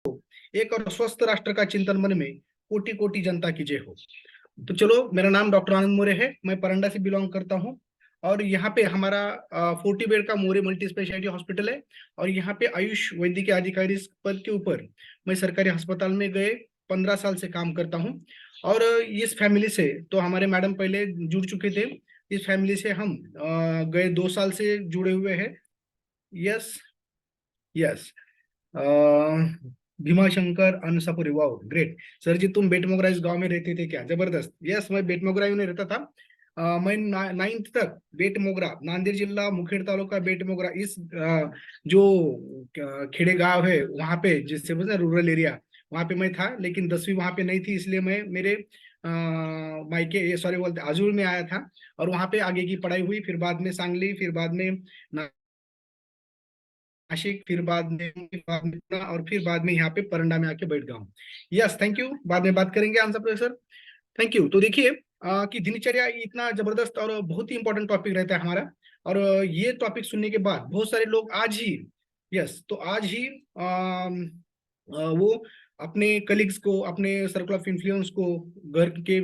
एक और स्वस्थ राष्ट्र का चिंतन मन में कोटि कोटि जनता की जय हो। तो चलो, मेरा नाम डॉक्टर आनंद मोरे है, मैं परंडा से बिलोंग करता हूँ। और यहाँ पे हमारा 40 बेड का मोरे मल्टी स्पेशलिटी हॉस्पिटल है। और यहाँ पे आयुष वैद्य अधिकारी पद के ऊपर मैं सरकारी अस्पताल में गए 15 साल से काम करता हूँ। और इस फैमिली से तो हमारे मैडम पहले जुड़ चुके थे। इस फैमिली से हम गए 2 साल से जुड़े हुए हैं। Yes, yes. Bhimashankar Ansapuri, wow great. Sir जी, तुम बेटमोगरा इस गांव में रहते थे क्या? जबरदस्त। यस, मैं बेटमोगरा में रहता था। मैं 9th तक बेटमोगरा, नांदेड़ जिला मुखेड़ तालुका बेटमोगरा, इस जो खेड़े गांव है वहां पे, जिससे बोलते हैं रूरल एरिया, वहां पे मैं था। लेकिन 10वीं वहां पे नहीं थी, इसलिए मैं मेरे मायके, सॉरी बोलते आजूर में आया था। और वहां पे आगे की पढ़ाई हुई, फिर बाद में सांगली, फिर बाद में नासिक, फिर बाद में पुणे, और फिर बाद में यहाँ पे परंडा में आके बैठ गया हूँ। Yes, thank you. बाद में बात करेंगे आंसर प्रोफेसर। Thank you. तो देखिए कि दिनचर्या इतना जबरदस्त और बहुत ही इंपॉर्टेंट टॉपिक रहता है हमारा। और ये टॉपिक सुनने के बाद बहुत सारे लोग आज ही, यस, तो आज ही वो अपने कलीग्स को, अपने सर्कल ऑफ इन्फ्लुएंस को, घर के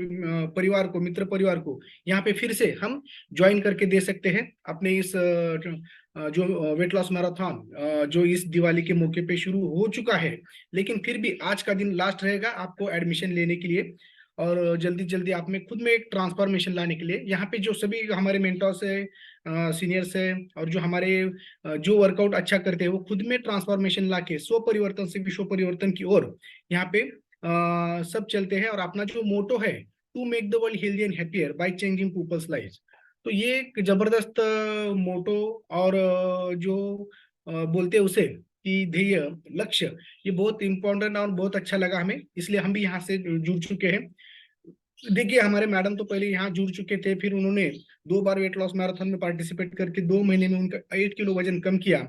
परिवार को, मित्र परिवार को यहाँ पे फिर से हम ज्वाइन करके दे सकते हैं अपने इस जो वेट लॉस मैराथन, जो इस दिवाली के मौके पे शुरू हो चुका है। लेकिन फिर भी आज का दिन लास्ट रहेगा आपको एडमिशन लेने के लिए, और जल्दी जल्दी आप में खुद में एक ट्रांसफॉर्मेशन लाने के लिए। यहाँ पे जो सभी हमारे मेंटर्स है, सीनियर्स है, और जो हमारे जो वर्कआउट अच्छा करते हैं, वो खुद में ट्रांसफॉर्मेशन लाके स्व परिवर्तन से विश्व परिवर्तन की ओर यहाँ पे सब चलते हैं। और अपना जो मोटो है, to make the world healthy and happier by changing people's life, तो ये एक जबरदस्त मोटो और जो बोलते हैं उसे कि ध्येय, लक्ष्य, ये बहुत इंपॉर्टेंट और बहुत अच्छा लगा हमें, इसलिए हम भी यहाँ से जुड़ चुके हैं। देखिए, हमारे मैडम तो पहले यहाँ जुड़ चुके थे, फिर उन्होंने 2 बार वेट लॉस मैराथन में पार्टिसिपेट करके 2 महीने में उनका 8 किलो वजन कम किया।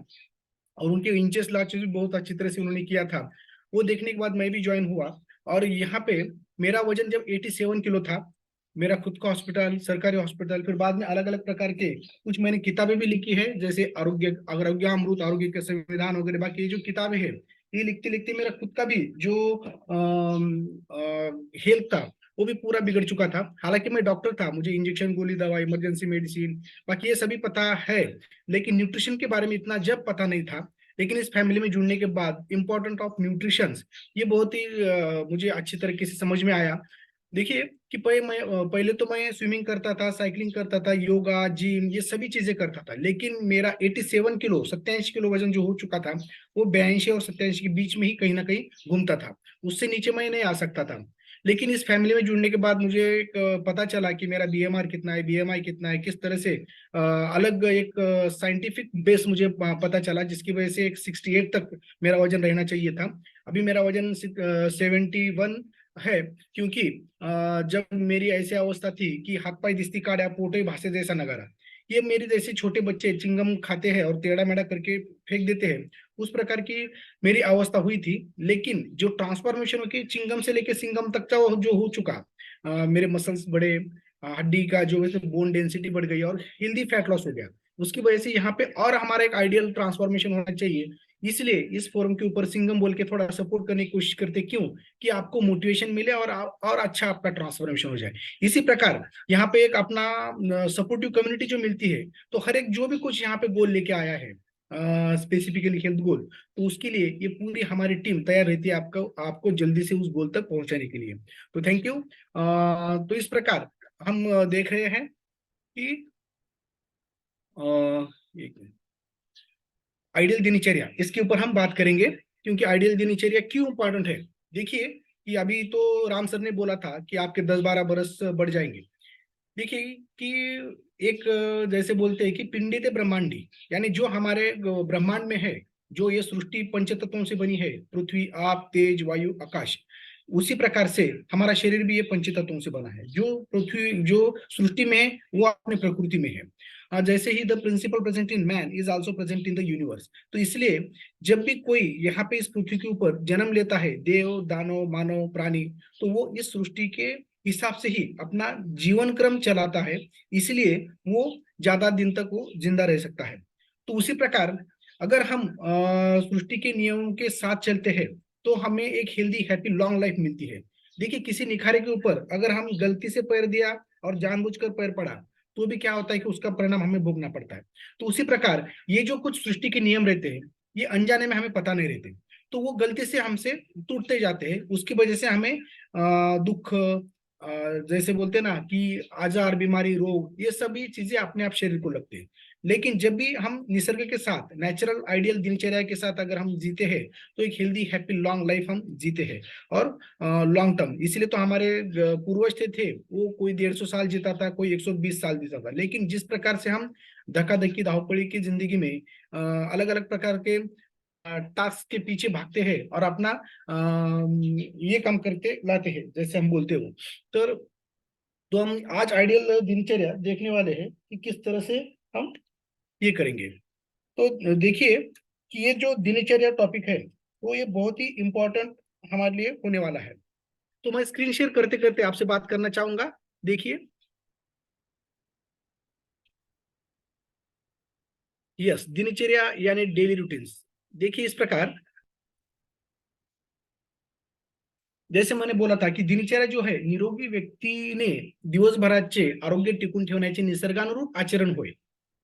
और उनके इंचेस लाचेस भी बहुत अच्छी तरह से उन्होंने किया था। वो देखने के बाद मैं भी ज्वाइन हुआ। और यहाँ पे मेरा वजन जब 87 किलो था, मेरा खुद का हॉस्पिटल, सरकारी हॉस्पिटल, फिर बाद में अलग अलग प्रकार के कुछ मैंने किताबें भी लिखी है, जैसे आरोग्य, आरोग्य अमृत, आरोग्य के संविधान वगैरह, बाकी ये जो किताबें हैं, ये लिखते लिखते मेरा खुद का भी जो हेल्थ था वो भी पूरा बिगड़ चुका था। हालांकि मैं डॉक्टर था, मुझे इंजेक्शन, गोली, दवा, इमरजेंसी मेडिसिन, बाकी ये सभी पता है, लेकिन न्यूट्रिशन के बारे में इतना जब पता नहीं था। लेकिन इस फैमिली में जुड़ने के बाद इम्पोर्टेंट ऑफ न्यूट्रिशन, ये बहुत ही मुझे अच्छी तरीके से समझ में आया। देखिए कि पहले तो मैं स्विमिंग करता था, साइकिलिंग करता था, योगा, जिम, ये सभी चीजें करता था। लेकिन मेरा 87 किलो, 87 किलो वजन जो हो चुका था, वो 82 और 87 के बीच में ही कहीं ना कहीं घूमता था। उससे नीचे मैं नहीं आ सकता था। लेकिन इस फैमिली में जुड़ने के बाद मुझे एक पता चला कि मेरा बीएमआर कितना है, बीएमआई कितना है, किस तरह से अलग एक साइंटिफिक बेस मुझे पता चला, जिसकी वजह से एक 68 तक मेरा वजन रहना चाहिए था। अभी मेरा वजन 71 है। क्योंकि जब मेरी ऐसी अवस्था थी कि हाथ पाई दिस्ती काढ़ा, पोटे भाषे जैसा नगारा, ये मेरे जैसे छोटे बच्चे चिंगम खाते हैं और टेढ़ा मेढ़ा करके फेंक देते हैं, उस प्रकार की मेरी अवस्था हुई थी। लेकिन जो ट्रांसफॉर्मेशन होगी चिंगम से लेके सिंगम तक का जो हो चुका, मेरे मसल्स बड़े, हड्डी का जो वैसे बोन डेंसिटी बढ़ गई, और हेल्दी फैट लॉस हो गया। उसकी वजह से यहाँ पे और हमारा एक आइडियल ट्रांसफॉर्मेशन होना चाहिए। इसलिए इस फोरम के ऊपर सिंगम बोल के थोड़ा सपोर्ट करने की कोशिश करते, क्यों कि आपको मोटिवेशन मिले और और अच्छा आपका ट्रांसफॉर्मेशन हो जाए। इसी प्रकार यहाँ पे एक अपना सपोर्टिव कम्युनिटी जो मिलती है, तो हर एक जो भी कुछ यहाँ पे गोल लेके आया है, स्पेसिफिकली हेल्थ गोल, तो उसके लिए ये पूरी हमारी टीम तैयार रहती है आपको आपको जल्दी से उस गोल तक पहुंचाने के लिए। तो थैंक यू। तो इस प्रकार हम देख रहे हैं कि आइडियल दिनचर्या, इसके ऊपर हम बात करेंगे, क्योंकि आइडियल दिनचर्या क्यों इंपॉर्टेंट है। देखिए कि अभी तो राम सर ने बोला था कि आपके 10-12 बरस बढ़ जाएंगे। देखिए कि एक जैसे बोलते हैं कि पिंडी ते ब्रह्मांडी, यानी जो हमारे ब्रह्मांड में है, जो ये सृष्टि पंचतत्वों से बनी है, पृथ्वी, आप, तेज, वायु, आकाश, उसी प्रकार से हमारा शरीर भी ये पंचतत्वों से बना है। जो पृथ्वी, जो सृष्टि में है, वो अपने प्रकृति में है। जैसे ही the principle present in man is also present in the universe, तो इसलिए जब भी कोई यहाँ पे इस पृथ्वी के ऊपर जन्म लेता है, देव, दानव, मानव, प्राणी, तो वो इस सृष्टि के हिसाब से ही अपना जीवन क्रम चलाता है, इसलिए वो ज्यादा दिन तक वो जिंदा रह सकता है। तो उसी प्रकार अगर हम सृष्टि के नियमों के साथ चलते हैं, तो हमें एक हेल्दी हैप्पी लॉन्ग लाइफ मिलती है। देखिए किसी निखारे के ऊपर अगर हम गलती से पैर दिया और जानबूझकर पैर पड़ा तो भी क्या होता है कि उसका परिणाम हमें भोगना पड़ता है। तो उसी प्रकार ये जो कुछ सृष्टि के नियम रहते हैं ये अनजाने में हमें पता नहीं रहते, तो वो गलती से हमसे टूटते जाते हैं। उसकी वजह से हमें दुख, जैसे बोलते हैं ना कि आजार बीमारी रोग ये सभी चीजें अपने आप शरीर को लगते हैं। लेकिन जब भी हम निसर्ग के साथ नेचुरल आइडियल दिनचर्या के साथ अगर हम जीते हैं तो एक हेल्दी हैप्पी लॉन्ग लाइफ हम जीते हैं। और लॉन्ग टर्म, इसलिए तो हमारे पूर्वज थे वो कोई 150 साल जीता था, कोई 120 साल जीता था। लेकिन जिस प्रकार से हम धक्का धक्की धावपड़ी की जिंदगी में अलग अलग प्रकार के टास्क के पीछे भागते हैं और अपना ये काम करके लाते हैं जैसे हम बोलते हो, तो हम आज आइडियल दिनचर्या देखने वाले हैं कि किस तरह से हम ये करेंगे। तो देखिए कि ये जो दिनचर्या टॉपिक है वो ये बहुत ही इम्पोर्टेंट हमारे लिए होने वाला है। तो मैं स्क्रीन शेयर करते करते आपसे बात करना चाहूंगा। देखिए, यस, दिनचर्या यानी डेली रूटीन्स। देखिए इस प्रकार, जैसे मैंने बोला था की दिनचर्या जो है निरोगी व्यक्तीने दिवसभराचे आरोग्य टिकून ठेवण्याचे निसर्गानुरूप आचरण होय।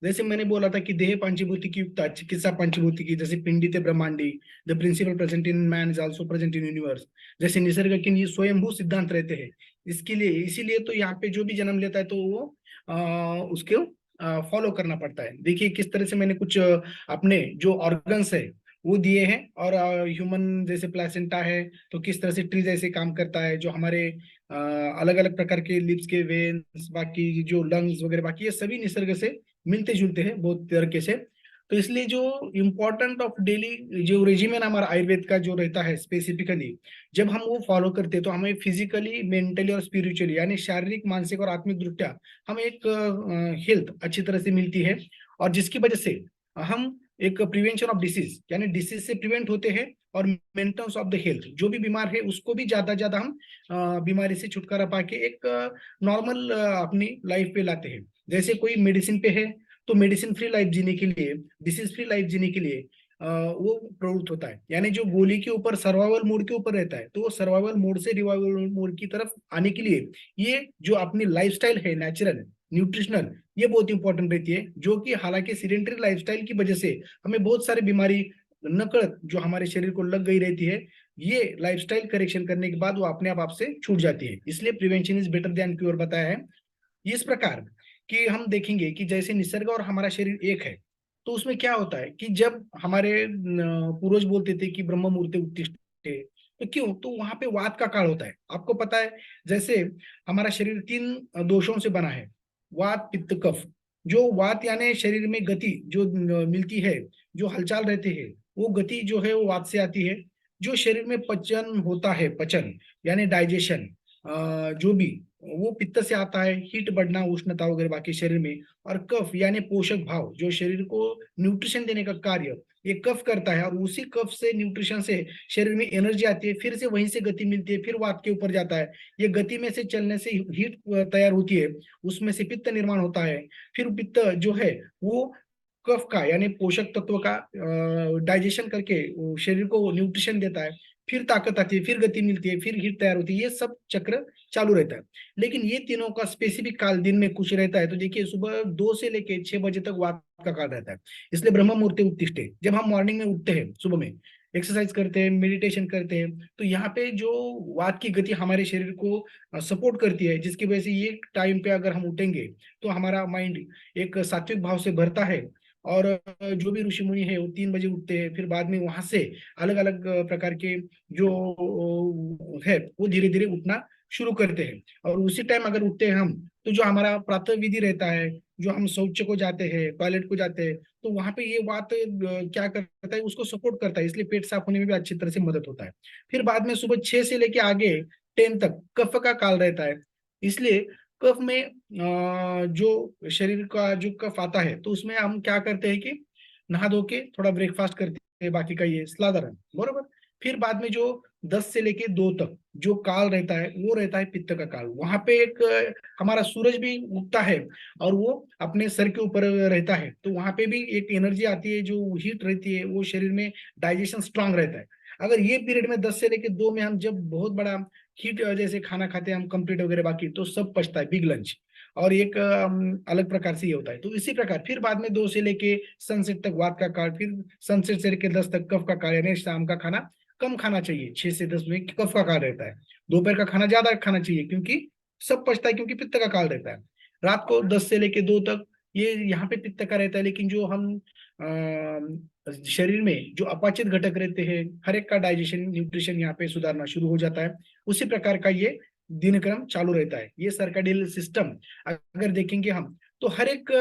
जैसे मैंने बोला था कि देह पंचभूतिकी युक्त चिकित्सा पंचभूतिकी, जैसे पिंडी ते ब्रह्मांडी, the principle present in man is also present in universe. जैसे निसर्ग के ये स्वयंभू सिद्धांत रहते हैं, इसके लिए इसीलिए तो यहाँ पे जो भी जन्म लेता है तो वो उसको फॉलो करना पड़ता है। देखिए किस तरह से मैंने कुछ अपने जो ऑर्गन्स है वो दिए हैं, और ह्यूमन जैसे प्लेसेंटा है तो किस तरह से ट्री जैसे काम करता है, जो हमारे अलग अलग प्रकार के लिप्स के वेन्स, बाकी जो लंग्स वगैरह, बाकी ये सभी निसर्ग से मिलते जुलते हैं बहुत तरीके से। तो इसलिए जो इम्पोर्टेंट ऑफ डेली जो रेजिमेन हमारा आयुर्वेद का जो रहता है स्पेसिफिकली, जब हम वो फॉलो करते हैं तो हमें फिजिकली मेंटली और स्पिरिचुअली यानी शारीरिक मानसिक और आत्मिक दृष्टया हमें एक हेल्थ अच्छी तरह से मिलती है। और जिसकी वजह से हम एक प्रिवेंशन ऑफ डिसीज यानी डिसीज से प्रिवेंट होते हैं, और मेंटेनेंस ऑफ द हेल्थ, जो भी बीमार है उसको भी ज्यादा ज्यादा हम बीमारी से छुटकारा पाके एक नॉर्मल अपनी लाइफ पे लाते हैं। जैसे कोई मेडिसिन पे है तो मेडिसिन फ्री लाइफ जीने के लिए, डिसीज फ्री लाइफ जीने के लिए वो प्रवृत्त होता है। यानी जो गोली के ऊपर सर्वाइवल मोड के ऊपर रहता है तो वो सर्वाइवल मोड से रिवाइवल मोड की तरफ आने के लिए ये जो अपनी लाइफस्टाइल है नेचुरल न्यूट्रिशनल, ये बहुत इंपॉर्टेंट रहती है। जो कि हालांकि सीडेंटरी लाइफस्टाइल की वजह से हमें बहुत सारी बीमारी नकद जो हमारे शरीर को लग गई रहती है, ये लाइफस्टाइल करेक्शन करने के बाद वो अपने आप आपसे छूट जाती है। इसलिए prevention is better than cure बताया है। इस प्रकार कि हम देखेंगे कि जैसे निसर्ग और हमारा शरीर एक है, तो उसमें क्या होता है कि जब हमारे पूर्वज बोलते थे कि ब्रह्म मुहूर्ते उत्तिष्ठते, तो क्यों, तो वहां पे वात का काल होता है। आपको पता है जैसे हमारा शरीर 3 दोषों से बना है, वात पित्त कफ। जो वात यानी शरीर में गति जो मिलती है, जो हलचल रहते हैं, वो गति जो है वो वात से आती है। जो शरीर में पचन होता है, पचन यानी डाइजेशन, जो भी, वो पित्त से आता है, हीट बढ़ना उष्णता वगैरह बाकी शरीर में। और कफ यानी पोषक भाव, जो शरीर को न्यूट्रिशन देने का कार्य ये कफ करता है, और उसी कफ से न्यूट्रिशन से शरीर में एनर्जी आती है, फिर से वहीं से गति मिलती है, फिर वात के ऊपर जाता है। ये गति में से चलने से हीट तैयार होती है, उसमें से पित्त निर्माण होता है। फिर पित्त जो है वो कफ का यानी पोषक तत्व का डाइजेशन करके वो शरीर को न्यूट्रिशन देता है, फिर ताकत आती है, फिर गति मिलती है, फिर हीट तैयार होती है। ये सब चक्र चालू रहता है। लेकिन ये तीनों का स्पेसिफिक काल दिन में कुछ रहता है। तो देखिए सुबह 2 से लेके 6 बजे तक वात का काल रहता है। इसलिए ब्रह्म मुहूर्ते उत्तिष्ठे, जब हम मॉर्निंग में उठते हैं, सुबह में एक्सरसाइज करते हैं, मेडिटेशन करते हैं, तो यहाँ पे जो वात की गति हमारे शरीर को सपोर्ट करती है, जिसकी वजह से ये टाइम पे अगर हम उठेंगे तो हमारा माइंड एक सात्विक भाव से भरता है। और जो भी ऋषि मुनि है वो 3 बजे उठते हैं, फिर बाद में वहां से अलग अलग प्रकार के जो है वो धीरे धीरे उठना शुरू करते हैं। और उसी टाइम अगर उठते हैं हम, तो जो हमारा प्रातः विधि रहता है, जो हम शौच को जाते हैं, टॉयलेट को जाते हैं, तो वहां पे ये बात क्या करता है, उसको सपोर्ट करता है, इसलिए पेट साफ होने में भी अच्छी तरह से मदद होता है। फिर बाद में सुबह 6 से लेके आगे 10 तक कफ का काल रहता है। इसलिए कफ में जो शरीर का जो कफ आता है तो उसमें हम क्या करते हैं कि नहा धो के थोड़ा ब्रेकफास्ट करते हैं, बाकी का ये साधारण बरोबर। फिर बाद में जो 10 से लेके 2 तक जो काल रहता है वो रहता है पित्त का काल। वहां पे एक हमारा सूरज भी उगता है और वो अपने सर के ऊपर रहता है, तो वहां पे भी एक एनर्जी आती है, जो हीट रहती है वो शरीर में डाइजेशन स्ट्रांग रहता है। अगर ये पीरियड में 10 से लेके 2 में हम जब बहुत बड़ा हीट जैसे खाना खाते हैं हम कंप्लीट वगैरह बाकी, तो सब पचता है बिग लंच, और एक अलग प्रकार से ये होता है। तो इसी प्रकार फिर बाद में 2 से लेके सनसेट तक वात का काल, फिर सनसेट से लेके 10 तक कफ का काल, यानी शाम का खाना कम खाना चाहिए, 6 से 10 में कफ का काल रहता है। दोपहर का खाना ज्यादा खाना चाहिए क्योंकि सब पचता है, क्योंकि पित्त का काल रहता है। रात को 10 से लेके 2 तक ये यहाँ पे पित्त का रहता है, लेकिन जो हम शरीर में जो अपाचित घटक रहते हैं, हर एक का डाइजेशन न्यूट्रिशन यहाँ पे सुधारना शुरू हो जाता है। उसी प्रकार का ये दिनक्रम चालू रहता है। ये सर्कैडियल सिस्टम अगर देखेंगे हम, तो हर एक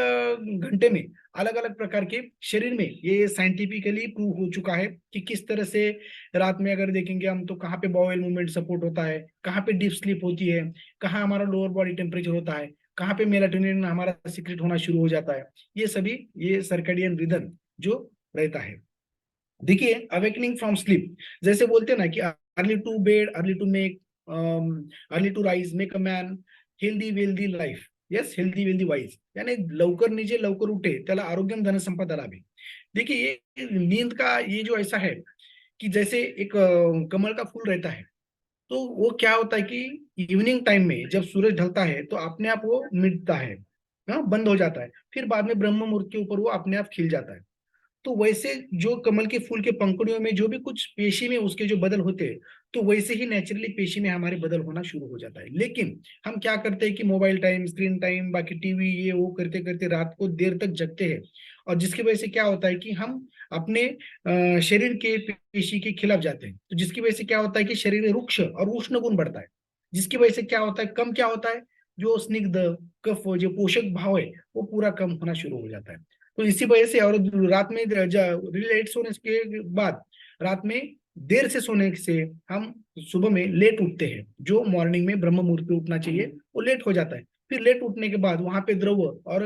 घंटे में अलग अलग प्रकार के शरीर में ये साइंटिफिकली प्रूव हो चुका है कि किस तरह से रात में अगर देखेंगे हम, तो कहाँ पे बॉयल मूवमेंट सपोर्ट होता है, कहाँ पे डीप स्लीप होती है, कहाँ हमारा लोअर बॉडी टेम्परेचर होता है, कहाँ पे मेलाटोनिन हमारा सीक्रेट होना शुरू हो जाता है। ये सभी ये सर्कैडियन रिदम जो रहता है। देखिए अवेकनिंग फ्रॉम स्लीप, जैसे बोलते हैं ना कि early to bed, early to make, early to rise make a man healthy wealthy life, yes healthy wealthy wise, यानी लवकर नीचे लवकर उठे त्याला आरोग्यम धनसंपदा लाभे। देखिए ये नींद का ये जो ऐसा है कि जैसे एक कमल का फूल रहता है, तो वो क्या होता है कि इवनिंग टाइम में जब सूरज ढलता है तो अपने आप वो मिटता है, हाँ बंद हो जाता है, फिर बाद में ब्रह्म मुहूर्त के ऊपर वो अपने आप खिल जाता है। तो वैसे जो कमल के फूल के पंखुड़ियों में जो भी कुछ पेशी में उसके जो बदल होते हैं, तो वैसे ही नेचुरली पेशी में हमारे बदल होना शुरू हो जाता है। लेकिन हम क्या करते हैं कि मोबाइल टाइम, स्क्रीन टाइम, बाकी टीवी ये वो करते करते रात को देर तक जगते हैं, और जिसकी वजह से क्या होता है कि हम अपने शरीर के पेशी के खिलाफ जाते हैं। तो जिसकी वजह से क्या होता है कि शरीर में रुक्ष और उष्ण गुण बढ़ता है, जिसकी वजह से क्या होता है, कम क्या होता है, जो स्निग्ध कफ जो पोषक भाव है वो पूरा कम होना शुरू हो जाता है। तो इसी वजह से, और रात में लेट सोने के बाद रात में देर से सोने से हम सुबह में लेट उठते हैं, जो मॉर्निंग में ब्रह्म मुहूर्त पे उठना चाहिए वो लेट हो जाता है। फिर लेट उठने के बाद वहां पे द्रव और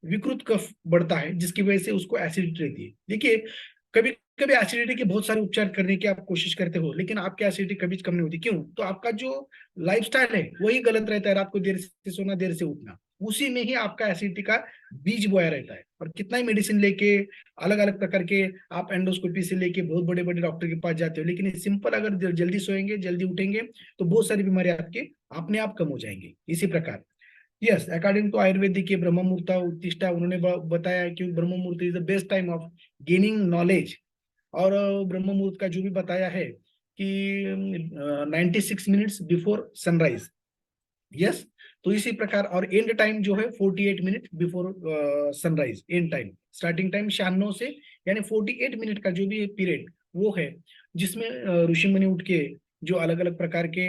विकृत कफ बढ़ता है, जिसकी वजह से उसको एसिडिटी रहती है। देखिए कभी कभी एसिडिटी के बहुत सारे उपचार करने की आप कोशिश करते हो, लेकिन आपकी एसिडिटी कभी कम नहीं होती। क्यों? तो आपका जो लाइफस्टाइल है वही गलत रहता है, रात को देर से सोना, देर से उठना, उसी में ही आपका एसिडिटी का बीज बोया रहता है। और कितना ही मेडिसिन लेके, अलग अलग प्रकार के आप एंडोस्कोपी से लेके बहुत बड़े बड़े डॉक्टर के पास जाते हो, लेकिन सिंपल अगर जल्दी सोएंगे, जल्दी उठेंगे, तो बहुत सारी बीमारियां आपके अपने आप कम हो जाएंगी। इसी प्रकार यस, अकॉर्डिंग टू आयुर्वेदिक के ब्रह्म मुहूर्त उत्तिष्ठा, उन्होंने बताया कि ब्रह्म मुहूर्त is the best time of gaining knowledge. और ब्रह्म मुहूर्त का जो भी बताया है कि 96 मिनट्स बिफोर सनराइज, यस। तो इसी प्रकार, और एंड टाइम जो है 48 minute before sunrise, and time, starting time 96 से, यानी 48 मिनट का जो भी पीरियड वो है, जिसमें ऋषि मुनि उठ के जो अलग अलग प्रकार के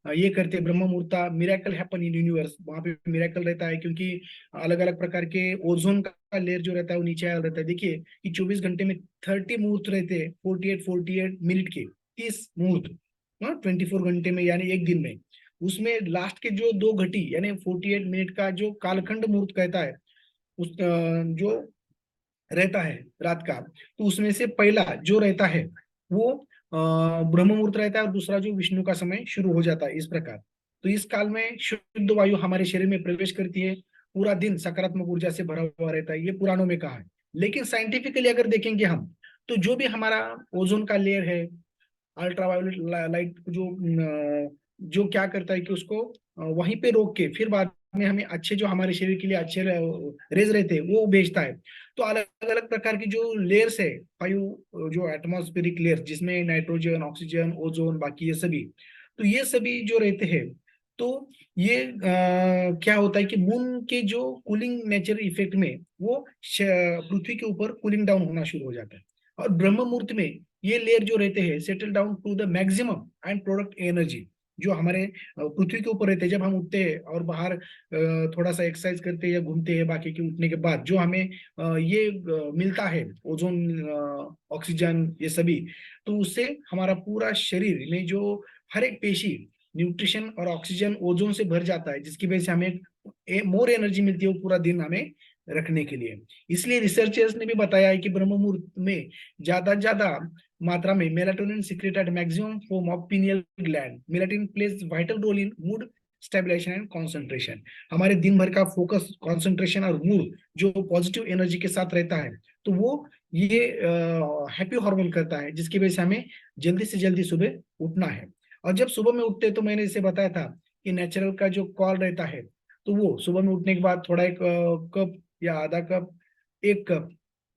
ये करते, ब्रह्म मुहूर्ता मिरेकल हैपन इन यूनिवर्स, वहां पे मिरेकल रहता है, क्योंकि अलग अलग प्रकार के ओजोन का लेयर जो रहता है वो नीचे आया रहता है। देखिए कि 24 घंटे में 30 मुहूर्त रहते हैं, 48 मिनट के 30 मुहूर्त, 24 घंटे में, यानी एक दिन में। उसमें लास्ट के जो 2 घटी, यानी 48 मिनट का जो कालखंड मुहूर्त कहता है, उस जो रहता है रात का, तो उसमें से पहला जो रहता है वो ब्रह्म मुहूर्त रहता है, और दूसरा जो विष्णु का समय शुरू हो जाता है, इस प्रकार। तो इस काल में शुद्ध वायु हमारे शरीर में प्रवेश करती है, पूरा दिन सकारात्मक ऊर्जा से भरा हुआ रहता है, ये पुराणों में कहा है। लेकिन साइंटिफिकली अगर देखेंगे हम, तो जो भी हमारा ओजोन का लेयर है, अल्ट्रावायोलेट लाइट जो क्या करता है कि उसको वहीं पे रोक के फिर बाद में हमें अच्छे, जो हमारे शरीर के लिए अच्छे रेज रहते हैं वो भेजता है। तो अलग अलग प्रकार की जो लेयर्स है, फाइव जो एटमॉस्फेरिक लेयर, जिसमें नाइट्रोजन, ऑक्सीजन, ओजोन, बाकी ये सभी, तो ये सभी जो रहते हैं, तो ये क्या होता है कि मून के जो कूलिंग नेचर इफेक्ट में वो पृथ्वी के ऊपर कूलिंग डाउन होना शुरू हो जाता है। और ब्रह्म मुहूर्त में ये लेयर जो रहते हैं settle down to the maximum and product energy, जो हमारे पृथ्वी के ऊपर रहते हैं। जब हम उठते हैं और बाहर थोड़ा सा एक्सरसाइज करते हैं या घूमते हैं, बाकी के उठने के बाद जो हमें ये मिलता है ओजोन, ऑक्सीजन, ये सभी, तो उससे हमारा पूरा शरीर में जो हर एक पेशी न्यूट्रिशन और ऑक्सीजन ओजोन से भर जाता है, जिसकी वजह से हमें मोर एनर्जी मिलती है वो पूरा दिन हमें रखने के लिए। इसलिए रिसर्चर्स ने भी बताया है कि ब्रह्म मुहूर्त में ज्यादा मात्रा में melatonin secreted maximum form of pineal gland. Melatonin plays vital role in mood stabilization and concentration. हमारे दिन भर का फोकस, कंसंट्रेशन और मूड जो पॉजिटिव एनर्जी के साथ रहता है, तो वो ये हैप्पी हार्मोन करता है, जिसकी वजह से हमें जल्दी से जल्दी सुबह उठना है। और जब सुबह में उठते हैं तो मैंने इसे बताया था कि नेचुरल का जो कॉल रहता है, तो वो सुबह में उठने के बाद थोड़ा एक कप या आधा कप, एक कप,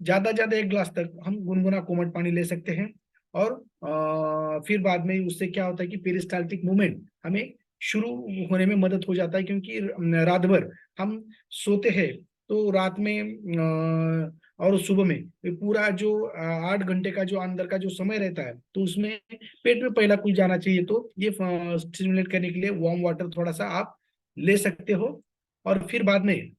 ज्यादा एक गिलास तक हम गुनगुना कोमट पानी ले सकते हैं। और फिर बाद में उससे क्या होता है कि पेरिस्टाल्टिक मूवमेंट हमें शुरू होने में मदद हो जाता है, क्योंकि रात भर हम सोते हैं, तो रात में और सुबह में ये पूरा जो 8 घंटे का जो अंदर का जो समय रहता है, तो उसमें पेट में पहला कुछ जाना चाहिए। तो ये स्टिमुलेट करने के लिए वार्म वाटर थोड़ा सा आप ले सकते हो। और फिर बाद में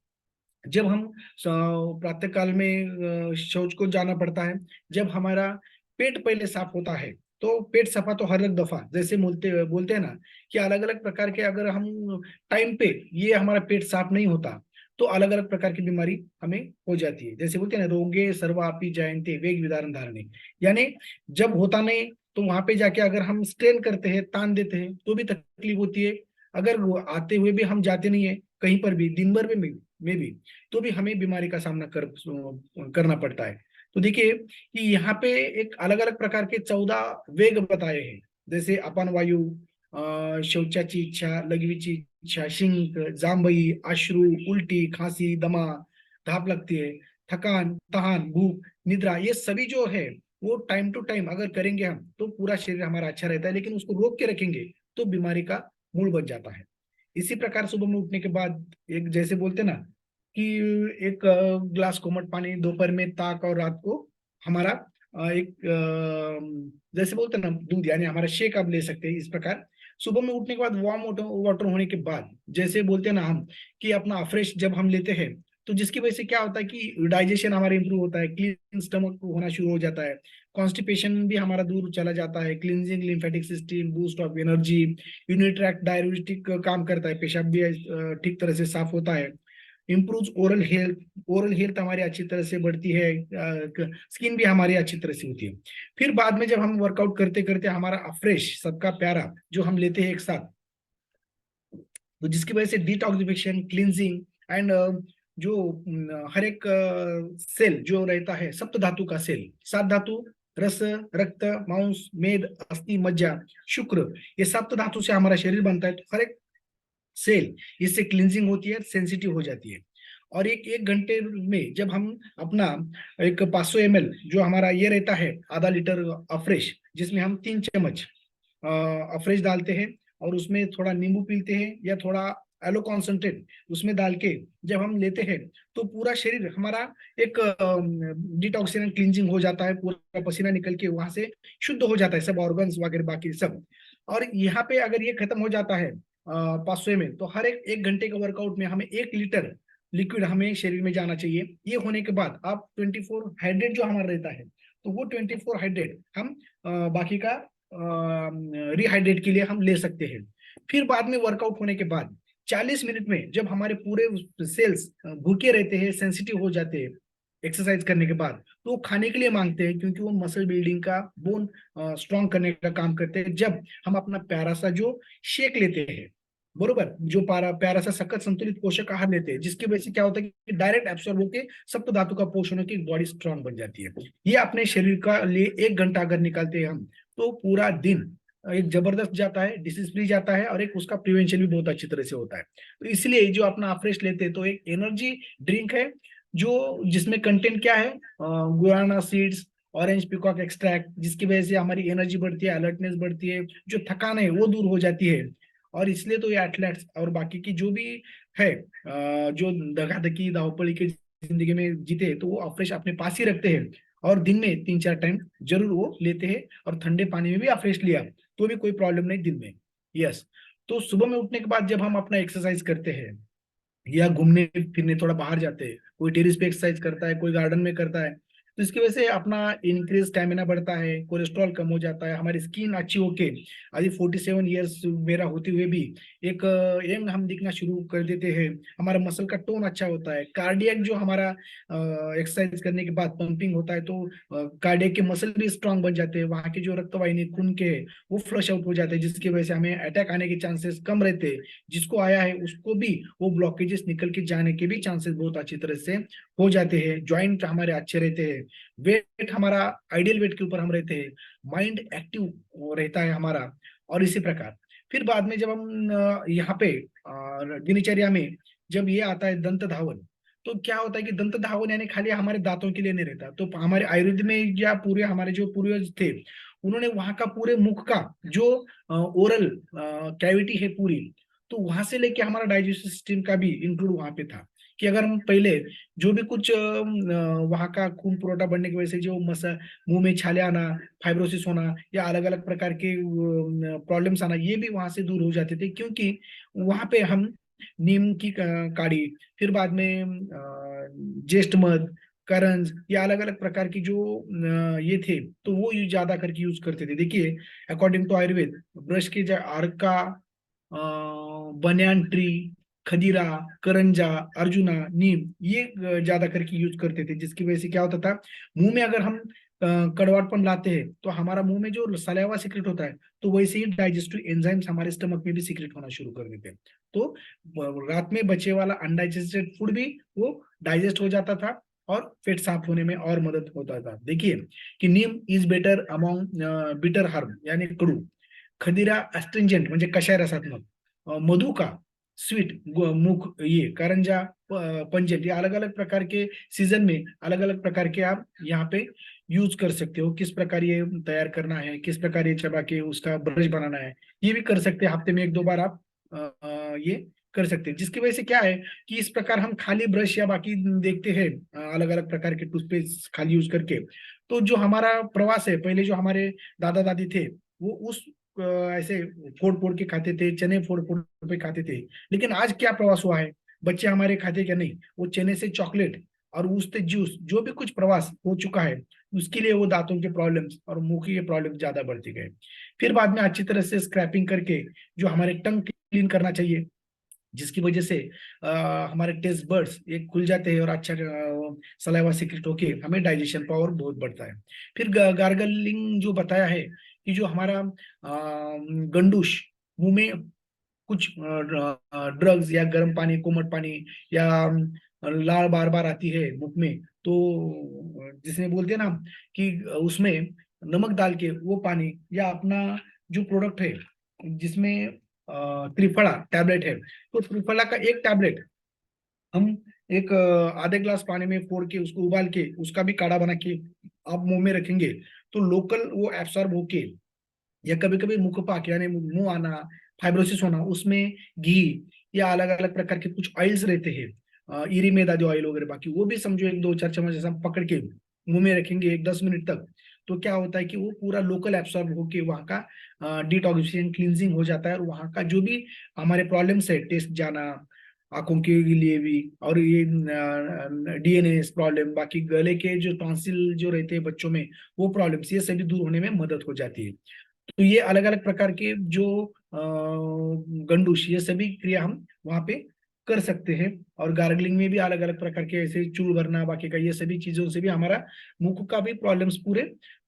जब हम प्रातः काल में शौच को जाना पड़ता है, जब हमारा पेट पहले साफ होता है, तो पेट सफा तो हर एक दफा जैसे बोलते बोलते हैं ना कि अलग अलग प्रकार के, अगर हम टाइम पे ये हमारा पेट साफ नहीं होता, तो अलग अलग प्रकार की बीमारी हमें हो जाती है। जैसे बोलते हैं ना, रोगे सर्वापि जयन्ते वेग विदारण धारणे, यानी जब होता नहीं तो वहां पे जाके अगर हम स्ट्रेन करते हैं, तान देते हैं, तो भी तकलीफ होती है। अगर वो आते हुए भी हम जाते नहीं है कहीं पर भी दिन भर में भी, तो भी हमें बीमारी का सामना करना पड़ता है। तो देखिए कि यहाँ पे एक अलग अलग प्रकार के 14 वेग बताए हैं, जैसे अपान वायु, शौचाची इच्छा, लघवीची इच्छा, शिंक, जांभई, अश्रु, उल्टी, खांसी, दमा, धाप लगती है, थकान, तहान, भूख, निद्रा, ये सभी जो है वो टाइम टू टाइम अगर करेंगे हम, तो पूरा शरीर हमारा अच्छा रहता है। लेकिन उसको रोक के रखेंगे तो बीमारी का मूल बन जाता है। इसी प्रकार सुबह में उठने के बाद एक जैसे बोलते ना कि एक ग्लास कोमट पानी दोपहर में, ताक, और रात को हमारा एक जैसे बोलते ना दूध, यानी हमारा शेक आप ले सकते हैं। इस प्रकार सुबह में उठने के बाद वार्म वाटर होने के बाद, जैसे बोलते हैं ना हम कि अपना फ्रेश जब हम लेते हैं, तो जिसकी वजह से क्या होता है कि डाइजेशन हमारा इंप्रूव होता है, क्लीन स्टमक होना शुरू हो जाता है, कॉन्स्टिपेशन भी हमारा दूर चला जाता है, cleansing lymphatic system, boost of energy, urinary tract diuretic काम करता है, पेशाब भी ठीक तरह से साफ होता है, improve oral health, oral health हमारी अच्छी तरह से बढ़ती है, स्किन भी हमारी अच्छी तरह से होती है। फिर बाद में जब हम वर्कआउट करते करते हमारा फ्रेश सबका प्यारा जो हम लेते हैं एक साथ, तो जिसकी वजह से डिटॉक्सिफिकेशन, क्लींजिंग एंड जो हर एक सेल जो रहता है, सप्त धातु का सेल, सात धातु, रस, रक्त, मांस, मेद, अस्थि, मज्जा, शुक्र, ये सप्त धातु से हमारा शरीर बनता है। तो हर एक सेल इससे क्लींजिंग होती है, सेंसिटिव हो जाती है। और एक एक घंटे में जब हम अपना एक 500 ml जो हमारा ये रहता है, आधा लीटर अफ्रेश, जिसमें हम 3 चम्मच अफ्रेश डालते हैं, और उसमें थोड़ा नींबू पीते हैं या थोड़ा एलो कॉन्सेंट्रेट उसमें डाल के जब हम लेते हैं, तो पूरा शरीर हमारा एक डिटॉक्सिन क्लींजिंग हो जाता है, पूरा पसीना निकल के वहां से शुद्ध हो जाता है, सब ऑर्गन्स वगैरह बाकी सब। और यहाँ पे अगर ये खत्म हो जाता है 500 ml, तो हर एक एक घंटे के वर्कआउट में हमें 1 लीटर लिक्विड हमें शरीर में जाना चाहिए। ये होने के बाद आप 24 हाइड्रेट जो हमारा रहता है, तो वो 24 हाइड्रेट हम बाकी का रिहाइड्रेट के लिए हम ले सकते हैं। फिर बाद में वर्कआउट होने के बाद 40 मिनट में जब हमारे पूरे सेल्स भूखे रहते हैं, सेंसिटिव हो जाते हैं एक्सरसाइज करने के बाद, तो वो खाने के लिए मांगते हैं, क्योंकि वो मसल बिल्डिंग का, बोन स्ट्रॉन्ग करने का काम करते हैं। जब हम अपना प्यारा सा जो शेक लेते हैं, बरोबर, जो प्यारा सा सखत संतुलित पोषक आहार लेते हैं, जिसकी वजह से क्या होता है कि डायरेक्ट एब्सॉर्ब होकर सप्त धातु का पोषण होकर बॉडी स्ट्रांग बन जाती है। ये अपने शरीर का लिए 1 घंटा अगर निकालते हैं हम, तो पूरा दिन एक जबरदस्त जाता है, डिसीज फ्री जाता है, और एक उसका प्रिवेंशन भी बहुत अच्छी तरह से होता है। तो इसलिए जो अपना फ्रेश लेते हैं, तो एक एनर्जी ड्रिंक है, जो जिसमें कंटेंट क्या है, Guana seeds, orange peacock extract, जिसकी वजह से हमारी एनर्जी बढ़ती है, अलर्टनेस बढ़ती है, जो थकान है वो दूर हो जाती है। और इसलिए तो ये एथलेट्स और बाकी की जो भी है जो धकाधकी दावपड़ी की जिंदगी में जीते, तो वो फ्रेश अपने पास ही रखते हैं, और दिन में 3-4 टाइम जरूर वो लेते हैं। और ठंडे पानी में भी आप फ्रेश लिया तो भी कोई प्रॉब्लम नहीं दिन में। यस। तो सुबह में उठने के बाद जब हम अपना एक्सरसाइज करते हैं या घूमने फिरने थोड़ा बाहर जाते हैं, कोई टेरिस पे एक्सरसाइज करता है, कोई गार्डन में करता है, तो इसकी वजह से अपना इंक्रीज स्टेमिना बढ़ता है, कोलेस्ट्रॉल कम हो जाता है, हमारी स्किन अच्छी होके अभी 47 ईयर्स मेरा होते हुए भी एक यंग हम दिखना शुरू कर देते हैं। हमारा मसल का टोन अच्छा होता है, कार्डियक जो हमारा एक्सरसाइज करने के बाद पंपिंग होता है, तो कार्डियक के मसल भी स्ट्रांग बन जाते हैं, वहां के जो रक्तवाहिनी खून के वो फ्लश आउट हो जाते हैं, जिसकी वजह से हमें अटैक आने के चांसेस कम रहते हैं। जिसको आया है उसको भी वो ब्लॉकेजेस निकल के जाने के भी चांसेस बहुत अच्छी तरह से हो जाते हैं। जॉइंट हमारे अच्छे रहते हैं। वेट हमारा आइडियल वेट के ऊपर हम रहते हैं, माइंड एक्टिव रहता है हमारा। और इसी प्रकार फिर बाद में जब हम यहाँ पे दिनचर्या में जब ये आता है दंत धावन, तो क्या होता है कि दंत धावन यानी खाली हमारे दांतों के लिए नहीं रहता। तो हमारे आयुर्वेद में या पूरे हमारे जो पूर्वज थे, उन्होंने वहां का पूरे मुख का जो ओरल कैविटी है पूरी, तो वहां से लेके हमारा डाइजेस्टिव सिस्टम का भी इंक्लूड वहां पे था। कि अगर हम पहले जो भी कुछ वहां का खून पुरोटा बढ़ने की वजह से जो मुंह में छाले आना, फाइब्रोसिस होना या अलग अलग प्रकार के प्रॉब्लम्स आना, ये भी वहां से दूर हो जाते थे, क्योंकि वहां पे हम नीम की काढ़ी, फिर बाद में ज्येष्ठ मध, करंज, या अलग अलग प्रकार की जो ये थे, तो वो ज्यादा करके यूज करते थे। देखिए, अकॉर्डिंग टू आयुर्वेद, ब्रश के जो अर्का, बनियान ट्री, खदीरा, करंजा, अर्जुना, नीम, ये ज्यादा करके यूज करते थे, जिसकी वजह से क्या होता था, मुंह में अगर हम कड़वाहटपन लाते हैं तो हमारा मुंह में जो सलाइवा सीक्रेट होता है, तो वैसे ही डाइजेस्टिव एंजाइम्स हमारे स्टमक में भी सीक्रेट होना शुरू कर देते हैं। तो रात में बचे वाला अनडाइजेस्टेड फूड भी वो डाइजेस्ट हो जाता था और पेट साफ होने में और मदद होता था। देखिए कि neem is better among bitter herb यानी कडू, खदीरा एस्ट्रिंजेंट म्हणजे कषाय रसात्मक, मधु का स्वीट, मुख ये करंजा पंजेंट, ये अलग अलग प्रकार के सीजन में अलग अलग प्रकार के आप यहाँ पे यूज कर सकते हो। किस प्रकार ये तैयार करना है, किस प्रकार ये चबा के उसका ब्रश बनाना है, ये भी कर सकते हैं। हफ्ते में एक दो बार आप ये कर सकते हैं, जिसकी वजह से क्या है कि इस प्रकार हम खाली ब्रश या बाकी देखते हैं अलग अलग प्रकार के टूथपेस्ट खाली यूज करके, तो जो हमारा प्रवास है, पहले जो हमारे दादा दादी थे, वो उस ऐसे फोड़ फोड़ के खाते थे, चने फोड़ फोड़ पे खाते थे। लेकिन आज क्या प्रवास हुआ है, बच्चे हमारे खाते क्या नहीं, वो चने से चॉकलेट और उससे जूस, जो भी कुछ प्रवास हो चुका है, उसके लिए वो दांतों के प्रॉब्लम्स और मुंह के प्रॉब्लम ज्यादा बढ़ते गए। फिर बाद में अच्छी तरह से स्क्रैपिंग करके जो हमारे टंग क्लीन करना चाहिए, जिसकी वजह से हमारे टेस्ट बर्ड्स ये खुल जाते हैं और अच्छा सलाइवा सीक्रेट होके हमें डाइजेशन पावर बहुत बढ़ता है। फिर गार्गलिंग जो बताया है कि जो हमारा गंडूश, मुंह में कुछ ड्रग्स या गर्म पानी, कोमट पानी, या लाल बार बार आती है मुख में, तो जिसमें बोलते हैं ना कि उसमें नमक डाल के वो पानी, या अपना जो प्रोडक्ट है जिसमें त्रिफला टैबलेट है, तो त्रिफला का एक टैबलेट हम एक आधे ग्लास पानी में फोड़ के उसको उबाल के उसका भी काढ़ा बना के आप मुंह में रखेंगे, तो लोकल वो एब्सॉर्ब होके, या कभी कभी मुखपाक यानी मुंह आना, फाइब्रोसिस होना, उसमें घी या अलग अलग प्रकार के कुछ ऑयल्स रहते हैं, इरी में दादी ऑयल वगैरह, बाकी वो भी समझो एक दो चार चम्मच ऐसा पकड़ के मुंह में रखेंगे एक 10 मिनट तक, तो क्या होता है कि वो पूरा लोकल एब्सॉर्ब होके वहाँ का डिटॉक्सिफिकेशन क्लींजिंग हो जाता है, और वहाँ का जो भी हमारे प्रॉब्लम्स है, टेस्ट जाना आंखों के लिए भी, और ये डीएनए प्रॉब्लम, बाकी गले के जो टॉन्सिल जो रहते हैं बच्चों में, वो प्रॉब्लम्स, ये सभी दूर होने में मदद हो जाती है। तो ये अलग अलग प्रकार के जो गंडूश, ये सभी क्रिया हम वहां पे कर सकते हैं। और गार्गलिंग में भी अलग अलग प्रकार के ऐसे चूल भरना बाकी का, ये सभी चीजों से भी हमारा मुख का भी प्रॉब्लम्स पूरे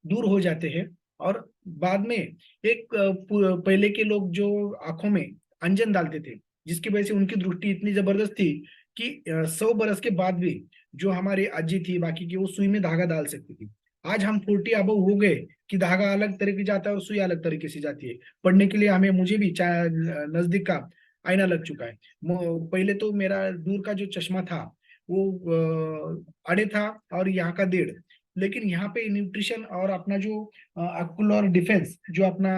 दूर हो जाते हैं। और बाद में एक पहले के लोग जो आंखों में अंजन डालते थे, जिसकी वजह से उनकी दृष्टि इतनी जबरदस्त थी कि 100 बरस के बाद भी जो हमारी अज्जी थी बाकी की, वो सुई में धागा डाल सकती थी। आज हम 40 अबव हो गए कि धागा अलग तरीके जाता है और सुई अलग तरीके से जाती है। पढ़ने के लिए हमें, मुझे भी नजदीक का आईना लग चुका है। पहले तो मेरा दूर का जो चश्मा था वो आड़े था और यहाँ का 1.5, लेकिन यहाँ पे न्यूट्रिशन और अपना जो ऑक्यूलर डिफेंस जो अपना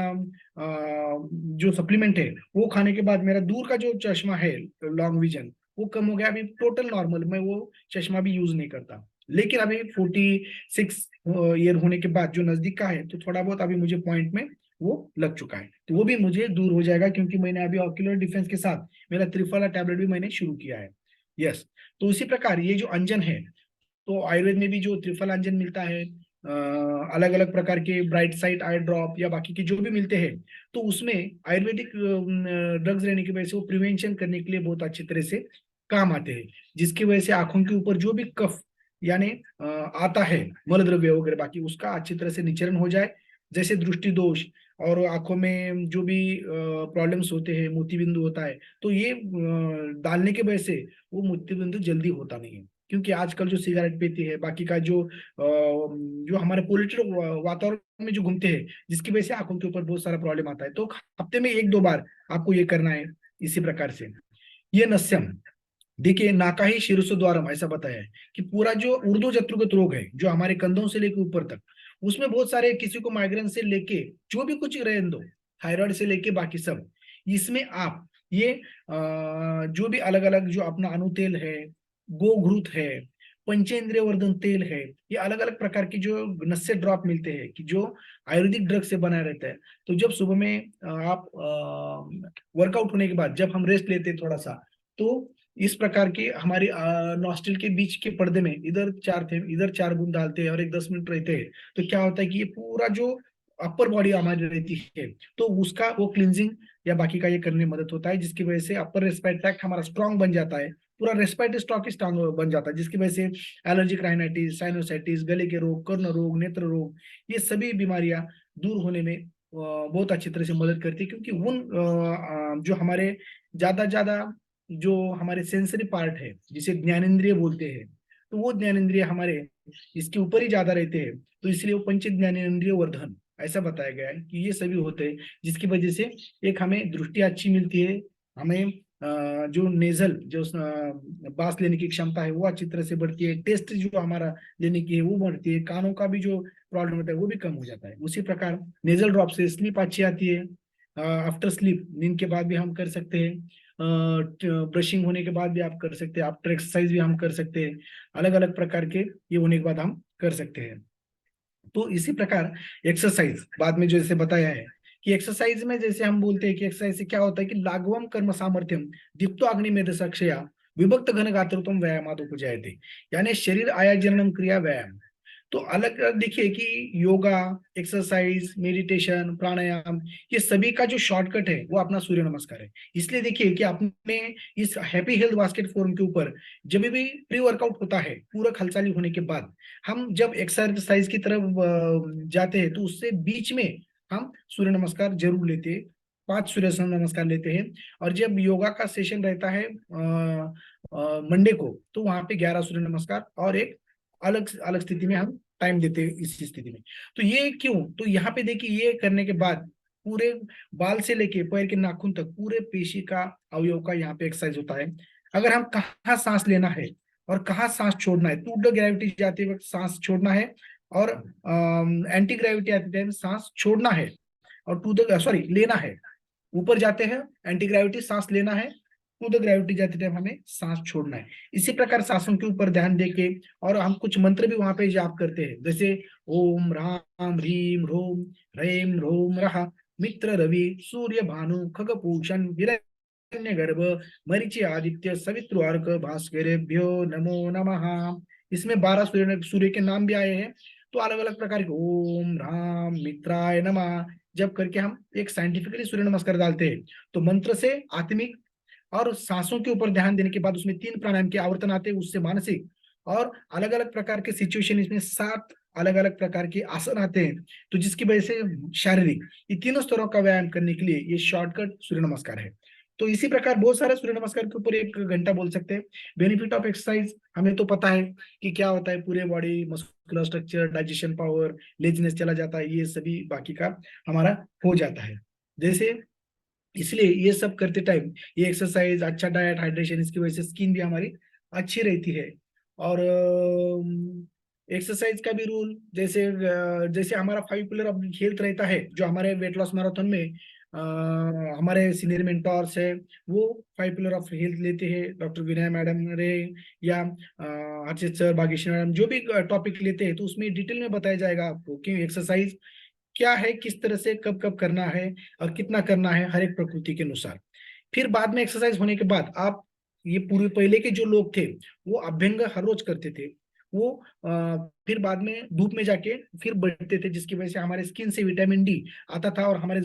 जो सप्लीमेंट है, वो खाने के बाद मेरा दूर का जो चश्मा है, लॉन्ग विजन, वो कम हो गया। अभी टोटल नॉर्मल, मैं वो चश्मा भी यूज नहीं करता। लेकिन अभी 46 ईयर होने के बाद जो नजदीक का है, तो थोड़ा बहुत अभी मुझे पॉइंट में वो लग चुका है, तो वो भी मुझे दूर हो जाएगा, क्योंकि मैंने अभी ऑक्यूलर डिफेंस के साथ मेरा त्रिफला टैबलेट भी मैंने शुरू किया है। यस। तो इसी प्रकार ये जो अंजन है, तो आयुर्वेद में भी जो त्रिफल अंजन मिलता है, अलग अलग प्रकार के ब्राइट साइड आई ड्रॉप या बाकी के जो भी मिलते हैं, तो उसमें आयुर्वेदिक ड्रग्स रहने की वजह से वो प्रिवेंशन करने के लिए बहुत अच्छी तरह से काम आते हैं, जिसकी वजह से आंखों के ऊपर जो भी कफ यानी आता है, मल द्रव्य वगैरह बाकी, उसका अच्छी तरह से निचरण हो जाए। जैसे दृष्टि दोष और आंखों में जो भी प्रॉब्लम्स होते हैं, मोती बिंदु होता है, तो ये डालने के वजह से वो मोती बिंदु जल्दी होता नहीं है। क्योंकि आजकल जो सिगरेट पीती है, बाकी का जो हमारे पोल्यूटेड वातावरण में जो घूमते हैं, जिसकी वजह से आंखों के ऊपर बहुत सारा प्रॉब्लम आता है। तो हफ्ते में 1-2 बार आपको ये करना है। इसी प्रकार से ये नस्यम, देखिए नाकाही शीर्षोद्वारम ऐसा बताया है कि पूरा जो ऊर्ध्व जत्रुगत रोग है, जो हमारे कंधों से लेकर ऊपर तक, उसमें बहुत सारे, किसी को माइग्रेन से लेके जो भी कुछ रहने दो, थायराइड से लेके बाकी सब, इसमें आप ये जो भी अलग अलग जो अपना अनुतेल है, गोघृत है, पंचेंद्रिय वर्धन तेल है, ये अलग अलग प्रकार की जो नस्य ड्रॉप मिलते हैं कि जो आयुर्वेदिक ड्रग से बनाया रहता है। तो जब सुबह में आप वर्कआउट होने के बाद जब हम रेस्ट लेते हैं थोड़ा सा, तो इस प्रकार की हमारी नॉस्ट्रिल के बीच के पर्दे में इधर 4 थे, इधर 4 बूंद डालते हैं और एक 10 मिनट रहते हैं। तो क्या होता है कि ये पूरा जो अपर बॉडी हमारी रहती है, तो उसका वो क्लिनजिंग या बाकी का ये करने में मदद होता है, जिसकी वजह से अपर रेस्पिरेटरी ट्रैक्ट हमारा स्ट्रांग बन जाता है, पूरा रेस्पिरेटरी स्टॉक स्ट्रांग बन जाता है, जिसकी वजह से एलर्जिक राइनाइटिस, साइनोसाइटिस, गले के रोग, कर्ण रोग, नेत्र रोग, ये सभी बीमारियां दूर होने में बहुत अच्छी तरह से मदद करती है। क्योंकि उन जो हमारे ज्यादा जो हमारे सेंसरी पार्ट है, जिसे ज्ञानेंद्रिय बोलते हैं, तो वो ज्ञानेंद्रिय हमारे इसके ऊपर ही ज्यादा रहते हैं। तो इसलिए वो पंच ज्ञानेंद्रिय वर्धन ऐसा बताया गया है कि ये सभी होते हैं, जिसकी वजह से एक हमें दृष्टि अच्छी मिलती है, हमें जो नेजल जो बांस लेने की क्षमता है वो अच्छी तरह से बढ़ती है, टेस्ट जो हमारा लेने की है वो बढ़ती है, कानों का भी जो प्रॉब्लम होता है वो भी कम हो जाता है। उसी प्रकार नेजल ड्रॉप से स्लीप अच्छी आती है। आफ्टर स्लीप, नींद के बाद भी हम कर सकते हैं, ब्रशिंग होने के बाद भी आप कर सकते हैं, आफ्टर एक्सरसाइज भी हम कर सकते हैं, अलग अलग प्रकार के ये होने के बाद हम कर सकते हैं। तो इसी प्रकार एक्सरसाइज बाद में जैसे बताया है कि एक्सरसाइज में जैसे हम बोलते हैं कि एक्सरसाइज से क्या होता है कि लाघवम कर्म सामर्थ्यम दीप्तो अग्नि मेधसक्षया विभक्त घन गात्रत्वम व्यायामाद उपजायते, यानी शरीर आयाजनम क्रिया व्यायाम। तो अलग अलग देखिए कि योगा, एक्सरसाइज, मेडिटेशन, प्राणायाम, ये सभी का जो शॉर्टकट है वो अपना सूर्य नमस्कार है। इसलिए देखिए कि आपने इस हैप्पी हेल्थ बास्केट फोरम के ऊपर जब भी प्री वर्कआउट होता है, पूरा खलचाली होने के बाद हम जब एक्सरसाइज की तरफ जाते हैं, तो उससे बीच में हम सूर्य नमस्कार जरूर लेते हैं, 5 सूर्य नमस्कार लेते हैं। और जब योगा का सेशन रहता है मंडे को, तो वहां पे 11 सूर्य नमस्कार और एक अलग अलग स्थिति में हम टाइम देते हैं इस स्थिति में। तो ये क्यों, तो यहाँ पे देखिए ये करने के बाद पूरे बाल से लेके पैर के नाखून तक पूरे पेशी का अवयव का यहाँ पे एक्सरसाइज होता है। अगर हम कहाँ सांस लेना है और कहाँ सांस छोड़ना है, टू द ग्रेविटी जाते वक्त सांस छोड़ना है, और एंटी ग्रेविटी आते टाइम सांस छोड़ना है, और टू द सॉरी लेना है, ऊपर जाते हैं एंटी ग्रेविटी सांस लेना है, टू द ग्रेविटी जाते टाइम हमें सांस छोड़ना है। इसी प्रकार सांसों के ऊपर ध्यान देके, और हम कुछ मंत्र भी वहां पे जाप करते हैं, जैसे ओम राम ह्रीम रोम ह्रेम रोम रहा मित्र रवि सूर्य भानु खगपूषण हिरण्य गर्भ मरीचि आदित्य सवितृ भास्करेभ्यो नमो नमः। इसमें 12 सूर्य के नाम भी आए हैं। तो अलग अलग प्रकार के ओम राम मित्राय नमः जब करके हम एक साइंटिफिकली सूर्य नमस्कार डालते हैं, तो मंत्र से आत्मिक और सांसों के ऊपर ध्यान देने के बाद उसमें 3 प्राणायाम के आवर्तन आते हैं, उससे मानसिक, और अलग अलग प्रकार के सिचुएशन, इसमें 7 अलग अलग प्रकार के आसन आते हैं। तो जिसकी वजह से शारीरिक, ये तीनों स्तरों का व्यायाम करने के लिए ये शॉर्टकट सूर्य नमस्कार है। तो इसी प्रकार बहुत सारे सूर्य नमस्कार के ऊपर 1 घंटा बोल सकते हैं। बेनिफिट ऑफ एक्सरसाइज हमें तो पता है कि क्या होता है, पूरे body muscular structure, digestion power, laziness चला जाता है, ये सभी बाकी का हमारा हो जाता है। जैसे इसलिए ये सब करते टाइम ये एक्सरसाइज, अच्छा डाइट, हाइड्रेशन, इसकी वजह से स्किन भी हमारी अच्छी रहती है। और एक्सरसाइज का भी रूल जैसे हमारा 5 पिलर ऑफ हेल्थ रहता है, जो हमारे वेट लॉस मैराथन में हमारे सीनियर मेंटोर्स है, वो 5 पिलर ऑफ हेल्थ लेते हैं, डॉक्टर विनय मैडम रे या हर्षित सर, भाग्यश्री मैडम, जो भी टॉपिक लेते हैं, तो उसमें डिटेल में बताया जाएगा आपको कि एक्सरसाइज क्या है, किस तरह से कब कब करना है और कितना करना है, हर एक प्रकृति के अनुसार। फिर बाद में एक्सरसाइज होने के बाद आप, ये पूरे पहले के जो लोग थे वो अभ्यंग हर रोज करते थे, वो फिर बाद में धूप में जाके फिर बढ़ते थे, जिसकी वजह से हमारे स्किन से विटामिन डी आता था, और हमारे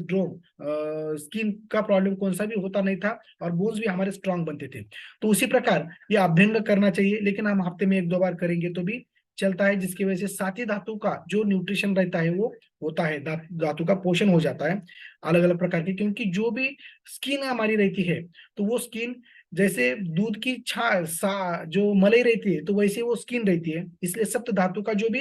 स्किन का प्रॉब्लम कौन सा भी होता नहीं था, और बोन्स भी हमारे स्ट्रांग बनते थे। तो उसी प्रकार ये अभ्यंग करना चाहिए, लेकिन हम हफ्ते में 1-2 बार करेंगे तो भी चलता है, जिसकी वजह से साथी धातु का जो न्यूट्रिशन रहता है वो होता है, धातु का पोषण हो जाता है अलग अलग प्रकार के। क्योंकि जो भी स्किन हमारी रहती है, तो वो स्किन जैसे दूध की जो मलाई रहती है तो वैसे वो स्किन रहती है, इसलिए सप्त धातु का जो भी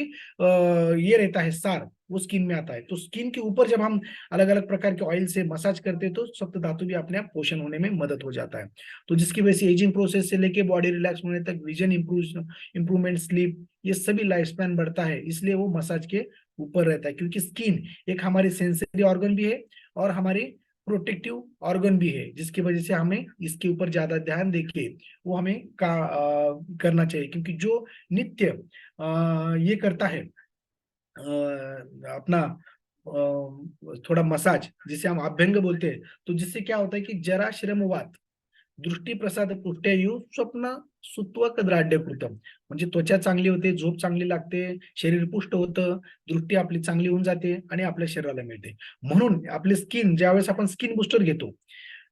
ये रहता है सार वो स्किन में आता है। तो स्किन के ऊपर जब हम अलग अलग प्रकार के ऑयल से मसाज करते हैं तो सप्त धातु भी अपने आप पोषण होने में मदद हो जाता है। तो जिसकी वजह से एजिंग प्रोसेस से लेके बॉडी रिलैक्स होने तक, विजन इंप्रूवमेंट, स्लीप, ये सभी लाइफ स्पैन बढ़ता है, इसलिए वो मसाज के ऊपर रहता है। क्योंकि स्किन एक हमारी सेंसरी ऑर्गन भी है और हमारी प्रोटेक्टिव ऑर्गन भी है, जिसकी वजह से हमें इसके ऊपर ज्यादा ध्यान देके वो हमें करना चाहिए। क्योंकि जो नित्य ये करता है अपना थोड़ा मसाज, जिसे हम अभ्यंग बोलते हैं, तो जिससे क्या होता है कि जरा श्रमवात दृष्टी प्रसाद पुष्ट्यायु स्वप्न सुत्व कद्राढ्य कृतम, म्हणजे त्वचा चांगली होते, झोप चांगली लागते, शरीर पुष्ट होतं, दृष्टी आपली चांगली होऊन जाते आणि आपल्या शरीराला मिळते। म्हणून आपली स्किन, ज्यावेळेस आपण स्किन बूस्टर घेतो,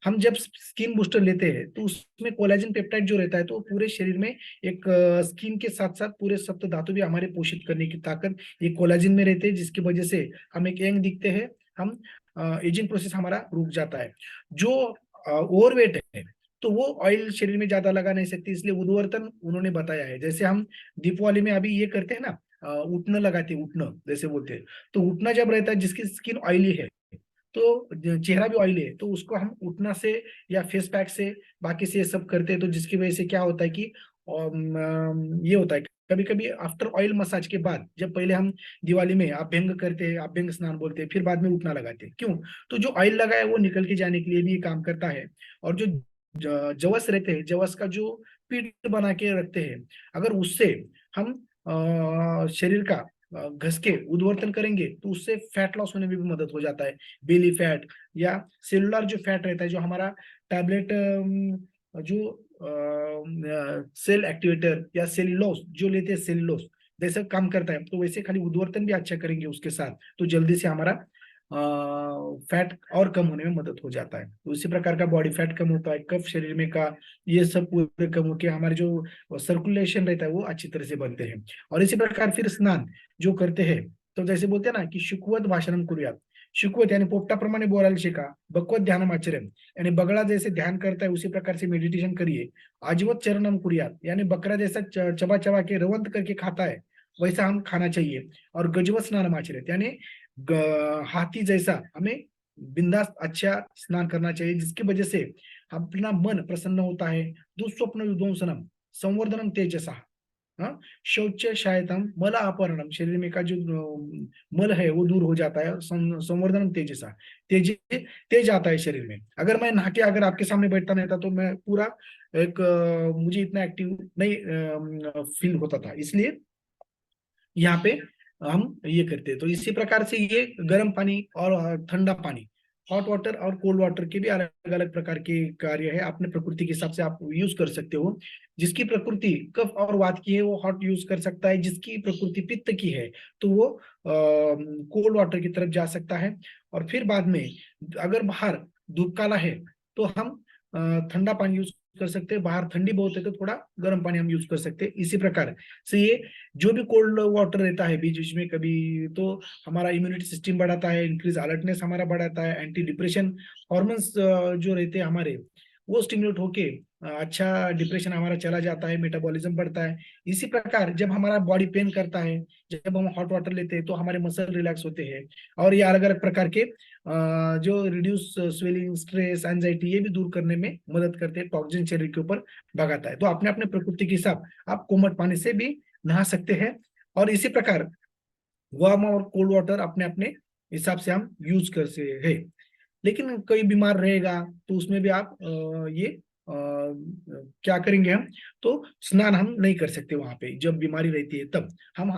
हम जब स्किन बूस्टर लेते हैं तो उसमें कोलेजन पेप्टाइड जो रहता है तो पूरे शरीर में एक स्किन के साथ साथ पूरे सप्त धातु भी हमारे पोषित करने की ताकत ये कोलेजन में रहते हैं, जिसकी वजह से हम एक यंग दिखते हैं, हम एजिंग प्रोसेस हमारा रुक जाता है। जो ओवरवेट है तो वो ऑयल शरीर में ज्यादा लगा नहीं सकती, इसलिए उद्वर्तन उन्होंने बताया है। जैसे हम दीपावली में अभी ये करते हैं ना, उठना लगाते हैं, उठना जैसे बोलते हैं, तो उठना जब रहता है जिसकी स्किन ऑयली है तो चेहरा भी ऑयली है तो उसको हम उठना से या फेस पैक से बाकी से ये सब करते हैं, तो जिसकी वजह से क्या होता है कि ये होता है कभी कभी आफ्टर ऑयल मसाज के बाद, जब पहले हम दिवाली में अभ्यंग करते हैं, अभ्यंग स्नान बोलते हैं, फिर बाद में उठना लगाते हैं, क्यों? तो जो ऑयल लगा है वो निकल के जाने के लिए भी ये काम करता है। और जो जवस रहते हैं, जवस का जो पीठ बना के रखते हैं, अगर उससे हम शरीर का घस के उद्वर्तन करेंगे तो उससे फैट लॉस होने में भी मदद हो जाता है। बेली फैट या सेलुलर जो फैट रहता है, जो हमारा टैबलेट जो सेल एक्टिवेटर या सेल्यूलोस जो लेते हैं, सेल्यूलोस जैसे काम करता है, तो वैसे खाली उद्वर्तन भी अच्छा करेंगे उसके साथ, तो जल्दी से हमारा फैट और कम होने में मदद हो जाता है। तो इसी प्रकार का बॉडी फैट कम होता है, कफ शरीर में का ये सब पूरे कम होकर हमारे जो सर्कुलेशन रहता है वो अच्छी तरह से बनते हैं। और इसी प्रकार फिर स्नान जो करते हैं, तो जैसे बोलते हैं ना कि शुकवत भाषणम करूयात, शुकवत यानी पोपटाप्रमाणे बोलायला शिका, बकवत ध्यानम आचरण यानी बगड़ा जैसे ध्यान करता है उसी प्रकार से मेडिटेशन करिए, आजीवत चरणम कुरियात यानी बकरा जैसा चबा चबा के रवंत करके खाता है वैसा हम खाना चाहिए, और गजवत स्नान आचरित यानी हाथी जैसा हमें बिंदास अच्छा स्नान करना चाहिए, जिसकी वजह से अपना मन प्रसन्न होता है। दुस्वप्न विध्वंसनम संवर्धनम तेजसा, हाँ, शौच शायतम मल अपहरणम, शरीर में का जो मल है वो दूर हो जाता है, संवर्धनम तेजसा, तेज तेज आता है शरीर में। अगर मैं नहा के अगर आपके सामने बैठता नहीं था तो मैं पूरा एक मुझे इतना एक्टिव नहीं फील होता था, इसलिए यहाँ पे हम ये करते हैं। तो इसी प्रकार से ये गर्म पानी और ठंडा पानी, हॉट वाटर और कोल्ड वाटर के भी अलग अलग प्रकार के कार्य है, अपने प्रकृति के हिसाब से आप यूज कर सकते हो। जिसकी प्रकृति कफ और वात की है वो हॉट यूज कर सकता है, जिसकी प्रकृति पित्त की है तो वो कोल्ड वाटर की तरफ जा सकता है। और फिर बाद में अगर बाहर धूप काला है तो हम ठंडा पानी यूज कर सकते हैं, बाहर ठंडी बहुत है तो थोड़ा गर्म पानी हम यूज कर सकते हैं। इसी प्रकार से ये जो भी कोल्ड वाटर रहता है बीच बीच में कभी, तो हमारा इम्यूनिटी सिस्टम बढ़ाता है, इंक्रीज अलर्टनेस हमारा बढ़ाता है, एंटी डिप्रेशन हॉर्मोन्स जो रहते हैं हमारे वो स्टिम्युलेट होके अच्छा डिप्रेशन हमारा चला जाता है, मेटाबॉलिज्म बढ़ता है। इसी प्रकार जब हमारा बॉडी पेन करता है, जब हम हॉट वाटर लेते हैं तो हमारे मसल रिलैक्स होते हैं, और ये अलग अलग प्रकार के जो रिड्यूस स्वेलिंग, स्ट्रेस, एंजाइटी ये भी दूर करने में मदद करते हैं, टॉक्सिन शरीर के ऊपर भगाता है। तो अपने अपने प्रकृति के हिसाब आप कोमट पानी से भी नहा सकते हैं, और इसी प्रकार वार्म और कोल्ड वाटर अपने अपने हिसाब से हम यूज कर सकते हैं। लेकिन कोई बीमार रहेगा तो उसमें भी आप ये क्या करेंगे हम, तो स्नान हम नहीं कर सकते वहां पे जब बीमारी रहती है तब। हम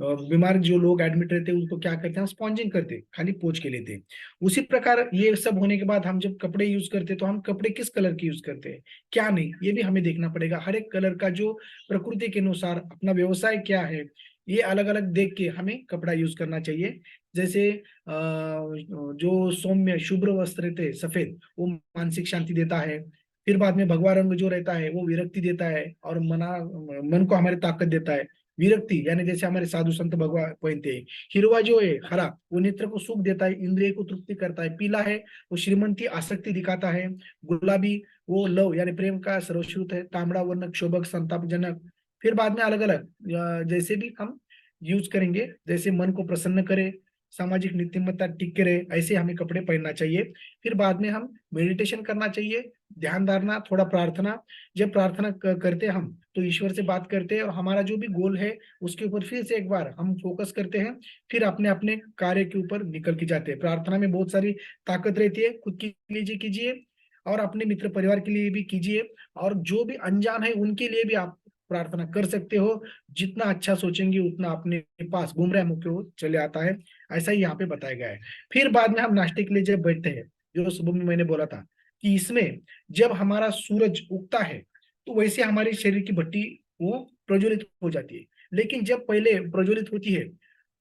बीमार जो लोग एडमिट रहते हैं उनको क्या करते हैं, हम स्पॉन्जिंग करते हैं, खाली पोंछ के लेते हैं। उसी प्रकार ये सब होने के बाद हम जब कपड़े यूज करते हैं तो हम कपड़े किस कलर के यूज करते हैं, क्या नहीं, ये भी हमें देखना पड़ेगा। हर एक कलर का जो प्रकृति के अनुसार अपना व्यवसाय क्या है ये अलग अलग देख के हमें कपड़ा यूज करना चाहिए। जैसे जो सौम्य शुभ्र वस्त्र रहते हैं सफेद, वो मानसिक शांति देता है। फिर बाद में भगवा रंग जो रहता है वो विरक्ति देता है और मन को हमारी ताकत देता है। विरक्ति यानी जैसे हमारे साधु संत भगवान पहनते हैं। हिरवा जो है हरा, वो नेत्र को सुख देता है, इंद्रिय को तृप्ति करता है। पीला है वो श्रीमंती आसक्ति दिखाता है। गुलाबी वो लव यानी प्रेम का सर्वश्रुत है। तांबड़ा वर्ण क्षोभक संतापजनक। फिर बाद में अलग अलग जैसे भी हम यूज करेंगे, जैसे मन को प्रसन्न करे, सामाजिक नीतिमत्ता टिक के रहे, ऐसे हमें कपड़े पहनना चाहिए। फिर बाद में हम मेडिटेशन करना चाहिए, ध्यान धारणा, थोड़ा प्रार्थना। जब प्रार्थना करते हैं हम तो ईश्वर से बात करते हैं और हमारा जो भी गोल है उसके ऊपर फिर से एक बार हम फोकस करते हैं। फिर अपने अपने कार्य के ऊपर निकल के जाते हैं। प्रार्थना में बहुत सारी ताकत रहती है। खुद के लिए कीजिए और अपने मित्र परिवार के लिए भी कीजिए, और जो भी अनजान है उनके लिए भी आप प्रार्थना कर सकते हो। जितना अच्छा सोचेंगे उतना अपने पास गुमराह मुक्त हो चले आता है। ऐसा ही यहाँ पे बताया गया है। फिर बाद में हम नाश्ते के लिए जब बैठते हैं, जो सुबह में मैंने बोला था कि इसमें जब हमारा सूरज उगता है तो वैसे हमारे शरीर की भट्टी वो प्रज्वलित हो जाती है। लेकिन जब पहले प्रज्वलित होती है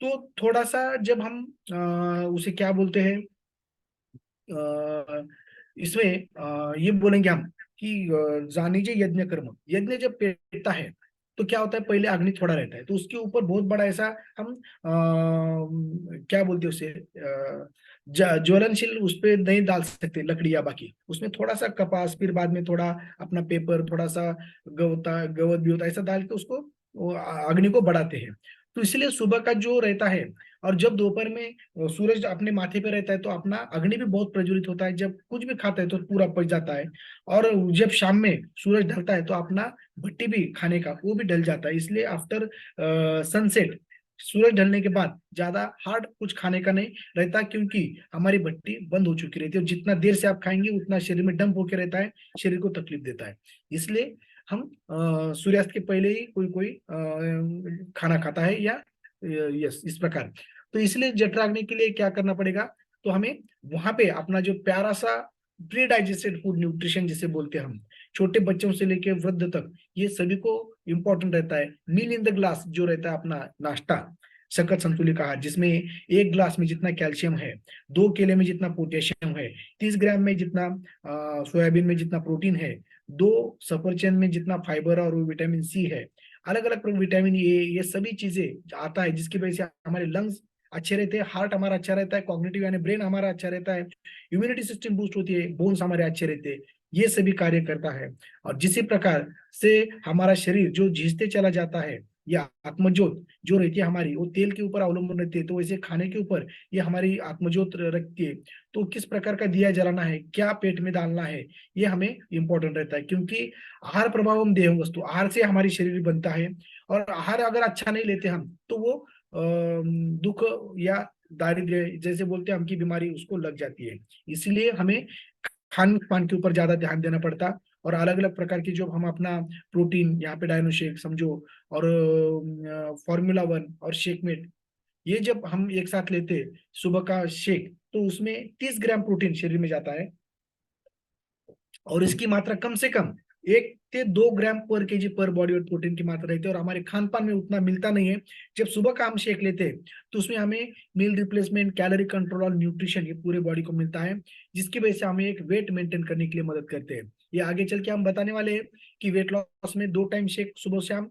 तो थोड़ा सा जब हम उसे क्या बोलते हैं, इसमें ये बोलेंगे हम कि जानीजे यज्ञ कर्म, यज्ञ जब पेटता है तो क्या होता है, पहले अग्नि थोड़ा रहता है तो उसके ऊपर बहुत बड़ा ऐसा हम क्या बोलते हैं उसे, ज्वलनशील उस पर नहीं डाल सकते लकड़ी या बाकी, उसमें थोड़ा सा कपास, फिर बाद में थोड़ा अपना पेपर, थोड़ा सा गवता गवत भी होता है, ऐसा डाल के उसको अग्नि को बढ़ाते हैं। तो इसलिए सुबह का जो रहता है, और जब दोपहर में सूरज अपने माथे पे रहता है तो अपना अग्नि भी बहुत प्रज्वलित होता है, जब कुछ भी खाता है तो पूरा पच जाता है। और जब शाम में सूरज ढलता है तो अपना भट्टी भी खाने का वो भी ढल जाता है। इसलिए आफ्टर सनसेट, सूरज ढलने के बाद ज्यादा हार्ड कुछ खाने का नहीं रहता, क्योंकि हमारी भट्टी बंद हो चुकी रहती है। और जितना देर से आप खाएंगे उतना शरीर में डंप होके रहता है, शरीर को तकलीफ देता है। इसलिए हम सूर्यास्त के पहले ही कोई कोई खाना खाता है, या यस इस प्रकार। तो इसलिए जठराग्नि के लिए क्या करना पड़ेगा, तो हमें वहां पे अपना जो प्यारा सा प्री डाइजेस्टेड फूड, न्यूट्रिशन जिसे बोलते हैं हम, छोटे बच्चों से लेके वृद्ध तक ये सभी को इंपॉर्टेंट रहता है। मील इन द ग्लास जो रहता है अपना नाश्ता, सकत संतुलित आहार, जिसमें एक ग्लास में जितना कैल्शियम है, 2 केले में जितना पोटेशियम है, 30 ग्राम में जितना सोयाबीन में जितना प्रोटीन है, 2 सफरचंद में जितना फाइबर और विटामिन सी है, अलग अलग विटामिन ए, ये सभी चीजें आता है, जिसकी वजह से हमारे लंग्स अच्छे रहते हैं, हार्ट हमारा अच्छा रहता है, कॉग्निटिव यानी ब्रेन हमारा अच्छा रहता है, इम्यूनिटी सिस्टम बूस्ट होती है, बोन्स हमारे अच्छे रहते हैं। ये सभी कार्य करता है। और जिस प्रकार से हमारा शरीर जो झिझते चला जाता है, या आत्मज्योत जो रहती है हमारी, वो तेल के ऊपर अवलंबन रहती है, तो वैसे खाने के ऊपर ये हमारी आत्मज्योत रखती है। तो किस प्रकार का दिया जलाना है, क्या पेट में डालना है, ये हमें इंपॉर्टेंट रहता है। क्योंकि आहार प्रभाव हम देह वस्तु, आहार से हमारी शरीर बनता है। और आहार अगर अच्छा नहीं लेते हम तो वो दुख या दारिद्र्य जैसे बोलते हैं हम की बीमारी उसको लग जाती है। इसलिए हमें खान पान के ऊपर ज्यादा ध्यान देना पड़ता। और अलग अलग प्रकार की जो हम अपना प्रोटीन यहाँ पे डायनो शेक समझो, और फॉर्मूला 1 और शेकमेट, ये जब हम एक साथ लेते सुबह का शेक, तो उसमें 30 ग्राम प्रोटीन शरीर में जाता है। और इसकी मात्रा कम से कम 1 से 2 ग्राम पर केजी पर बॉडी वेट प्रोटीन की मात्रा रहती है, और हमारे खान पान में उतना मिलता नहीं है। जब सुबह का हम शेक लेते हैं तो उसमें हमें मील रिप्लेसमेंट, कैलोरी कंट्रोल और न्यूट्रिशन ये पूरे बॉडी को मिलता है, जिसकी वजह से हमें एक वेट मेंटेन करने के लिए मदद करते हैं। ये आगे चल के हम बताने वाले हैं कि वेट लॉस में 2 टाइम शेक सुबह शाम,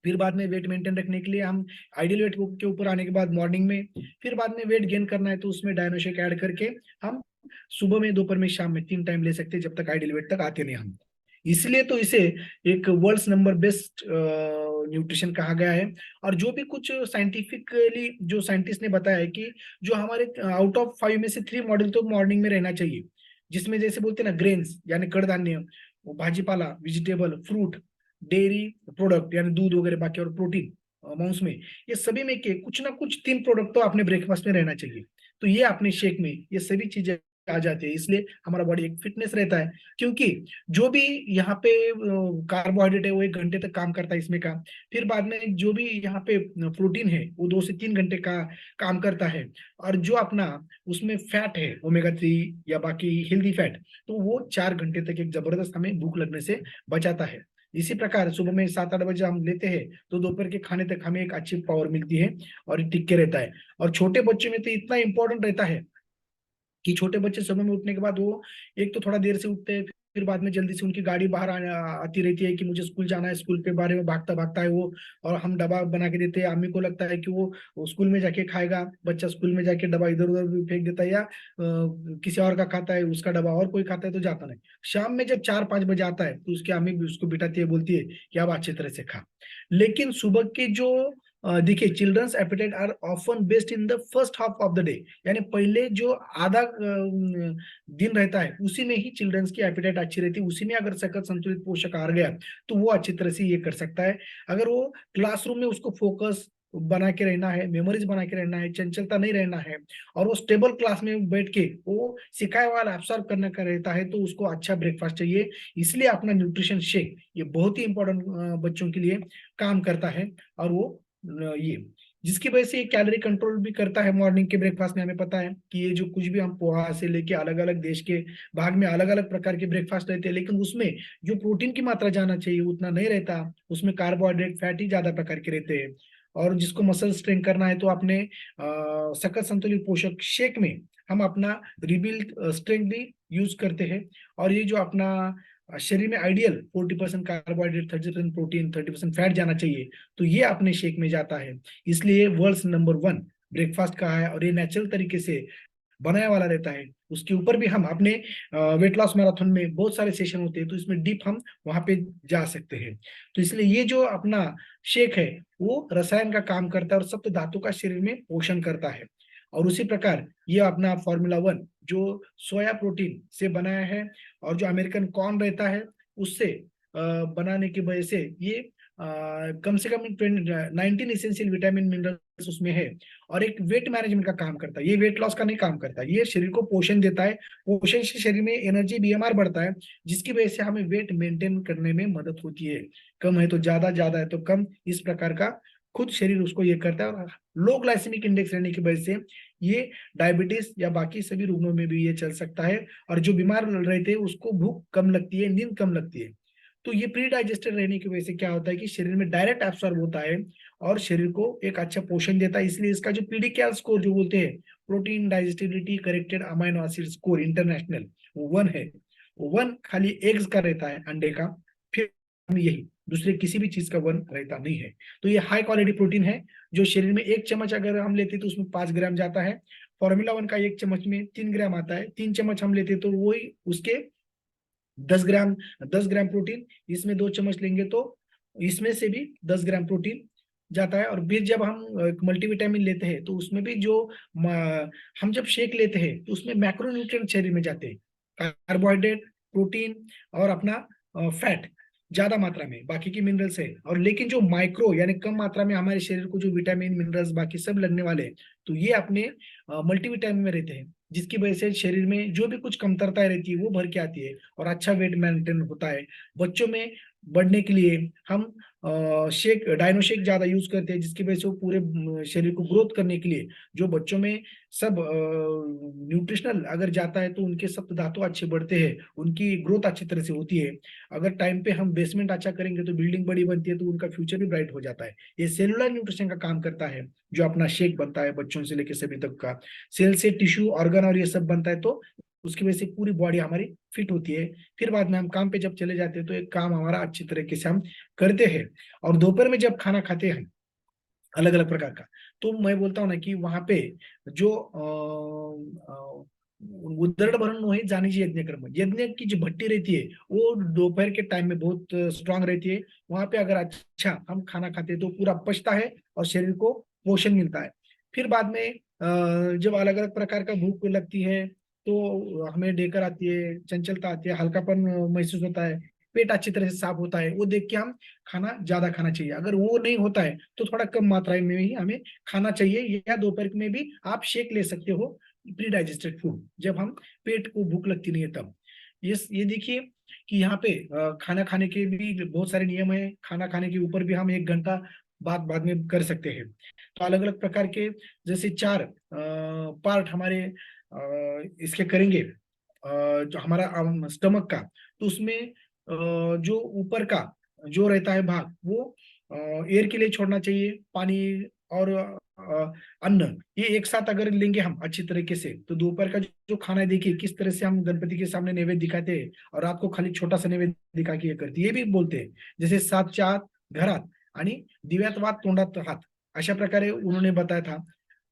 फिर बाद में वेट मेंटेन रखने के लिए हम आइडियल वेट के ऊपर आने के बाद मॉर्निंग में, फिर बाद में वेट गेन करना है तो उसमें डायनोशेक ऐड करके हम सुबह में, दोपहर में, शाम में 3 टाइम ले सकते हैं, जब तक आइडियल वेट तक आते नहीं हम। इसलिए तो इसे एक वर्ल्ड्स नंबर बेस्ट न्यूट्रिशन कहा गया है। और जो भी कुछ साइंटिफिकली जो साइंटिस्ट ने बताया है कि जो हमारे आउट ऑफ 5 में से 3 मॉडल तो मॉर्निंग में रहना चाहिए, जिसमें जैसे बोलते हैं ना ग्रेन्स यानी कडधान्य, भाजीपाला, वेजिटेबल, फ्रूट, डेयरी प्रोडक्ट यानी दूध वगैरह बाकी, और प्रोटीन मांस में, ये सभी में के कुछ ना कुछ 3 प्रोडक्ट तो आपने ब्रेकफास्ट में रहना चाहिए। तो ये अपने शेक में ये सभी चीजें आ जाती है, इसलिए हमारा बॉडी एक फिटनेस रहता है। क्योंकि जो भी यहाँ पे कार्बोहाइड्रेट है वो 1 घंटे तक काम करता है इसमें का, फिर बाद में जो भी यहाँ पे प्रोटीन है वो 2 से 3 घंटे का काम करता है, और जो अपना उसमें फैट है ओमेगा 3 या बाकी हेल्दी फैट, तो वो 4 घंटे तक एक जबरदस्त हमें भूख लगने से बचाता है। इसी प्रकार सुबह में 7-8 बजे हम लेते हैं तो दोपहर के खाने तक हमें एक अच्छी पावर मिलती है, और टिक के रहता है। और छोटे बच्चों में तो इतना इंपॉर्टेंट रहता है कि छोटे बच्चे सुबह में उठने के बाद वो एक तो थोड़ा देर से उठते हैं, फिर बाद में जल्दी से उनकी गाड़ी बाहर आती रहती है कि मुझे स्कूल जाना है, स्कूल के बारे में भागता भागता है वो, और हम डब्बा बना के देते हैं। अम्मी को लगता है कि वो स्कूल में जाके खाएगा, बच्चा स्कूल में जाके डब्बा इधर उधर भी फेंक देता है, या किसी और का खाता है, उसका डब्बा और कोई खाता है तो जाता नहीं। शाम में जब 4-5 बजे आता है तो उसकी अम्मी भी उसको बिठाती है, बोलती है कि अब अच्छी तरह से खा। लेकिन सुबह के जो देखिए, children's appetite are often based in the first half of the day, यानी पहले जो आधा दिन रहता है उसी में ही चिल्ड्रंस की एपेटाइट अच्छी रहती है। उसी में अगर सकल संतुलित पोषक आहार गया तो वो अच्छी तरह से ये कर सकता है। अगर वो क्लासरूम में उसको फोकस बना के रहना है, मेमोरीज बना के रहना है, चंचलता नहीं रहना है, और वो स्टेबल क्लास में बैठ के वो सिखाया वाला एब्सॉर्ब करने का रहता है, तो उसको अच्छा ब्रेकफास्ट चाहिए। इसलिए अपना न्यूट्रिशन शेक ये बहुत ही इंपॉर्टेंट बच्चों के लिए काम करता है। और वो ये जिसकी वजह से ये कैलोरी कंट्रोल भी करता है। मॉर्निंग के ब्रेकफास्ट में हमें पता है कि ये जो कुछ भी हम पोहा से लेके अलग अलग देश के भाग में अलग अलग प्रकार के ब्रेकफास्ट रहते हैं, लेकिन उसमें जो प्रोटीन की मात्रा जाना चाहिए उतना नहीं रहता। उसमें कार्बोहाइड्रेट, फैट ही ज्यादा प्रकार के रहते हैं। और जिसको मसल स्ट्रेंथ करना है तो अपने सकल संतुलित पोषक शेक में हम अपना रिबिल्ड स्ट्रेंथ भी यूज करते हैं। और ये जो अपना शरीर में आइडियल 40% कार्बोहाइड्रेट, 30% प्रोटीन, 30% फैट जाना चाहिए, तो ये अपने शेक में जाता है। इसलिए वर्ल्ड नंबर 1 ब्रेकफास्ट का है, और ये नेचुरल तरीके से बनाया वाला रहता है। उसके ऊपर भी हम अपने वेट लॉस मैराथन में बहुत सारे सेशन होते हैं, तो इसमें डीप हम वहां पे जा सकते हैं। तो इसलिए ये जो अपना शेक है वो रसायन का काम करता है और सप्त धातु का शरीर में पोषण करता है। और उसी प्रकार ये अपना फॉर्मूला 1 जो सोया प्रोटीन से बनाया है, और जो अमेरिकन कॉर्न रहता है उससे बनाने की वजह से ये कम से कम 19 इसेंशियल विटामिन मिनरल्स उसमें है। और एक वेट मैनेजमेंट का काम करता है, ये वेट लॉस का नहीं काम करता, ये शरीर को पोषण देता है। पोषण से शरीर में एनर्जी, बीएमआर बढ़ता है, जिसकी वजह से हमें वेट मेंटेन करने में मदद होती है। कम है तो ज्यादा, ज्यादा है तो कम, इस प्रकार का खुद शरीर उसको ये करता है। और लो ग्लाइसेमिक इंडेक्स रहने की वजह से ये डायबिटीज या बाकी सभी रोगों में भी ये चल सकता है। और जो बीमार रहते हैं उसको भूख कम लगती है, नींद कम लगती है। तो ये प्री डाइजेस्टेड रहने की वजह से क्या होता है कि शरीर में डायरेक्ट एब्सॉर्ब होता है और शरीर को एक अच्छा पोषण देता है। इसलिए इसका जो पीडीकेएल स्कोर जो बोलते हैं, protein digestibility corrected amino acid score international, वो 1 है। वो 1 खाली एग्स का रहता है, अंडे का। फिर यही दूसरे किसी भी चीज का 1 रहता नहीं है। तो ये हाई क्वालिटी प्रोटीन है, जो शरीर में 1 चम्मच अगर हम लेते तो उसमें 5 ग्राम जाता है। फॉर्मूला 1 का 1 चम्मच में 3 ग्राम आता है, 3 चम्मच हम लेते तो वही उसके 10 ग्राम, 10 ग्राम प्रोटीन। इसमें 2 चम्मच लेंगे तो इसमें से भी 10 ग्राम प्रोटीन जाता है। और फिर जब हम मल्टीविटामिन लेते हैं तो उसमें भी जो हम जब शेक लेते हैं तो उसमें मैक्रोन्यूट्रिएंट शरीर में जाते हैं, कार्बोहाइड्रेट, प्रोटीन और अपना फैट ज्यादा मात्रा में, बाकी की मिनरल्स है। और लेकिन जो माइक्रो यानी कम मात्रा में हमारे शरीर को जो विटामिन, मिनरल्स बाकी सब लगने वाले हैं, तो ये अपने मल्टीविटामिन में रहते हैं, जिसकी वजह से शरीर में जो भी कुछ कमतरताएं रहती है वो भर के आती है और अच्छा वेट मेंटेन होता है। बच्चों में बढ़ने के लिए हम शेक, डायनो शेक ज्यादा यूज करते हैं, जिसकी वजह से वो पूरे शरीर को ग्रोथ करने के लिए, जो बच्चों में सब न्यूट्रिशनल अगर जाता है तो उनके सब धातु अच्छे बढ़ते हैं, उनकी ग्रोथ अच्छी तरह से होती है। अगर टाइम पे हम बेसमेंट अच्छा करेंगे तो बिल्डिंग बड़ी बनती है, तो उनका फ्यूचर भी ब्राइट हो जाता है। ये सेलुलर न्यूट्रिशन का काम करता है, जो अपना शेक बनता है बच्चों से लेकर सभी तक का। सेल से टिश्यू, ऑर्गन और ये सब बनता है, तो उसकी वजह से पूरी बॉडी हमारी फिट होती है। फिर बाद में हम काम पे जब चले जाते हैं तो एक काम हमारा अच्छी तरीके से हम करते हैं। और दोपहर में जब खाना खाते हैं अलग अलग प्रकार का, तो मैं बोलता हूँ ना कि वहां पे जो उद्धरण भरण मोहित जानी यज्ञ कर्म, यज्ञ की जो भट्टी रहती है वो दोपहर के टाइम में बहुत स्ट्रांग रहती है। वहां पे अगर अच्छा हम खाना खाते हैं तो पूरा पचता है और शरीर को पोषण मिलता है। फिर बाद में जब अलग अलग प्रकार का भूख लगती है तो हमें ढेकर आती है, चंचलता आती है, हल्कापन महसूस होता है, पेट अच्छी तरह से साफ होता है, वो देख के हम खाना ज्यादा खाना चाहिए। अगर वो नहीं होता है तो थोड़ा कम मात्रा में ही हमें खाना चाहिए, या दोपहर में भी आप शेक ले सकते हो, प्री डाइजेस्टेड फूड, जब हम पेट को भूख लगती नहीं है तब। ये देखिए कि यहाँ पे खाना खाने के भी बहुत सारे नियम है। खाना खाने के ऊपर भी हम 1 घंटा बाद बाद में कर सकते हैं। तो अलग अलग प्रकार के जैसे 4 पार्ट हमारे इसके करेंगे, जो हमारा स्टमक का, तो उसमें जो ऊपर का जो रहता है भाग वो एयर के लिए छोड़ना चाहिए, पानी और अन्न, ये एक साथ अगर लेंगे हम अच्छी तरीके से, तो दोपहर का जो खाना है, देखिए किस तरह से हम गणपति के सामने नैवेद्य दिखाते हैं, और रात को खाली छोटा सा नैवेद्य दिखा के ये करते, ये भी बोलते हैं जैसे सात चार घरात आणि दिव्यात वात तोंडात हात, अशा प्रकारे उन्होंने बताया था।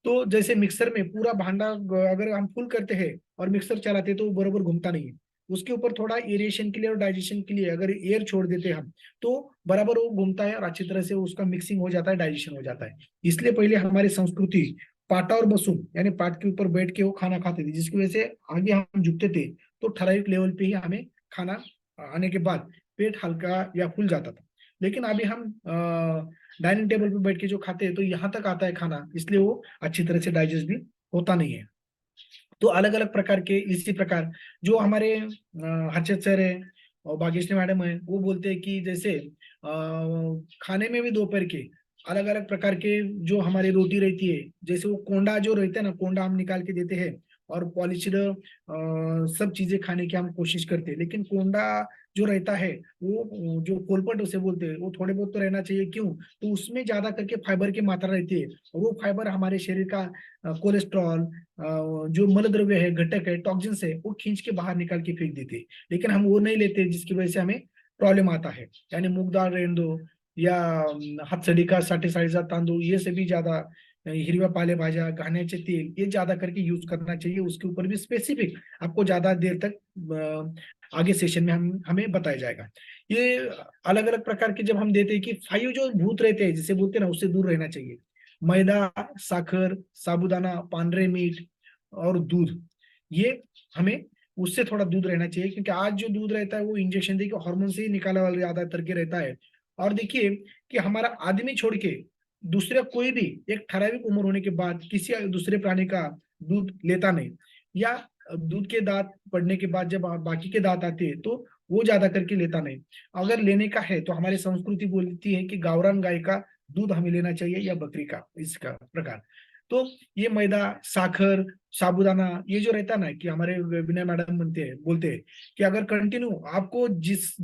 तो जैसे मिक्सर में पूरा भांडा अगर हम फुल करते हैं और मिक्सर चलाते हैं तो वो बरोबर घूमता नहीं है, उसके ऊपर थोड़ा एरिएशन के लिए और डाइजेशन के लिए अगर एयर छोड़ देते हैं हम, तो बराबर वो घूमता है और अच्छी तरह से उसका मिक्सिंग हो जाता है, डाइजेशन हो जाता है। इसलिए पहले हमारी संस्कृति पाटावर बसून यानी पाट के ऊपर बैठ के वो खाना खाते थे, जिसकी वजह से आगे हम झुकते थे तो ठराविक लेवल पे ही हमें खाना आने के बाद पेट हल्का या फूल जाता था। लेकिन अभी हम डाइनिंग टेबल पे बैठ के जो खाते हैं तो यहाँ तक आता है खाना, इसलिए वो अच्छी तरह से डाइजेस्ट भी होता नहीं है। तो अलग अलग प्रकार के इसी प्रकार जो हमारे हर्षद सर है और भाग्यश्री मैडम है, वो बोलते हैं कि जैसे खाने में भी दोपहर के अलग अलग प्रकार के जो हमारी रोटी रहती है, जैसे वो कोंडा जो रहता है ना, कोंडा हम निकाल के देते हैं और पॉलिश्ड सब चीजें खाने की हम कोशिश करते हैं, लेकिन कोंडा जो रहता है वो जो कोलपट उसे बोलते हैं, वो थोड़े बहुत तो रहना चाहिए। क्यों? तो उसमें ज्यादा करके फाइबर की मात्रा रहती है, और वो फाइबर हमारे शरीर का कोलेस्ट्रॉल, जो मलद्रव्य है, घटक है, टॉक्सिन्स है, वो खींच के बाहर निकाल के फेंक देते हैं। लेकिन हम वो नहीं लेते, जिसकी वजह से हमें प्रॉब्लम आता है। यानी मूग दाल रहने दो या हातसडी का 60 तांदूळ, ये सभी ज्यादा हिरव्या पालेभाज्या, घाण्याचे तेल, ये ज्यादा करके यूज करना चाहिए। उसके ऊपर भी स्पेसिफिक आपको ज्यादा देर तक आगे सेशन में हम हमें बताया जाएगा। ये अलग अलग प्रकार के जब हम देते हैं कि 5 जो भूत रहते हैं जिसे बोलते हैं ना, उससे दूर रहना चाहिए। मैदा, साखर, साबुदाना, पांढरे मीठ और दूध, ये हमें उससे थोड़ा दूर रहना चाहिए, क्योंकि आज जो दूध रहता है वो इंजेक्शन देके हार्मोन से ही निकाला वाला ज्यादा करके रहता है। और देखिए कि हमारा आदमी छोड़ के दूसरे कोई भी एक ठराविक उम्र होने के बाद किसी दूसरे प्राणी का दूध लेता नहीं, या दूध के दांत पड़ने के बाद जब बाकी के दांत आते हैं तो वो ज्यादा करके लेता नहीं। अगर लेने का है तो हमारी संस्कृति बोलती है कि गावरान गाय का दूध हमें लेना चाहिए या बकरी का, इसका प्रकार। तो ये मैदा, साखर, साबुदाना, ये जो रहता है ना, कि हमारे विनय मैडम बोलते हैं कि अगर कंटिन्यू आपको जिस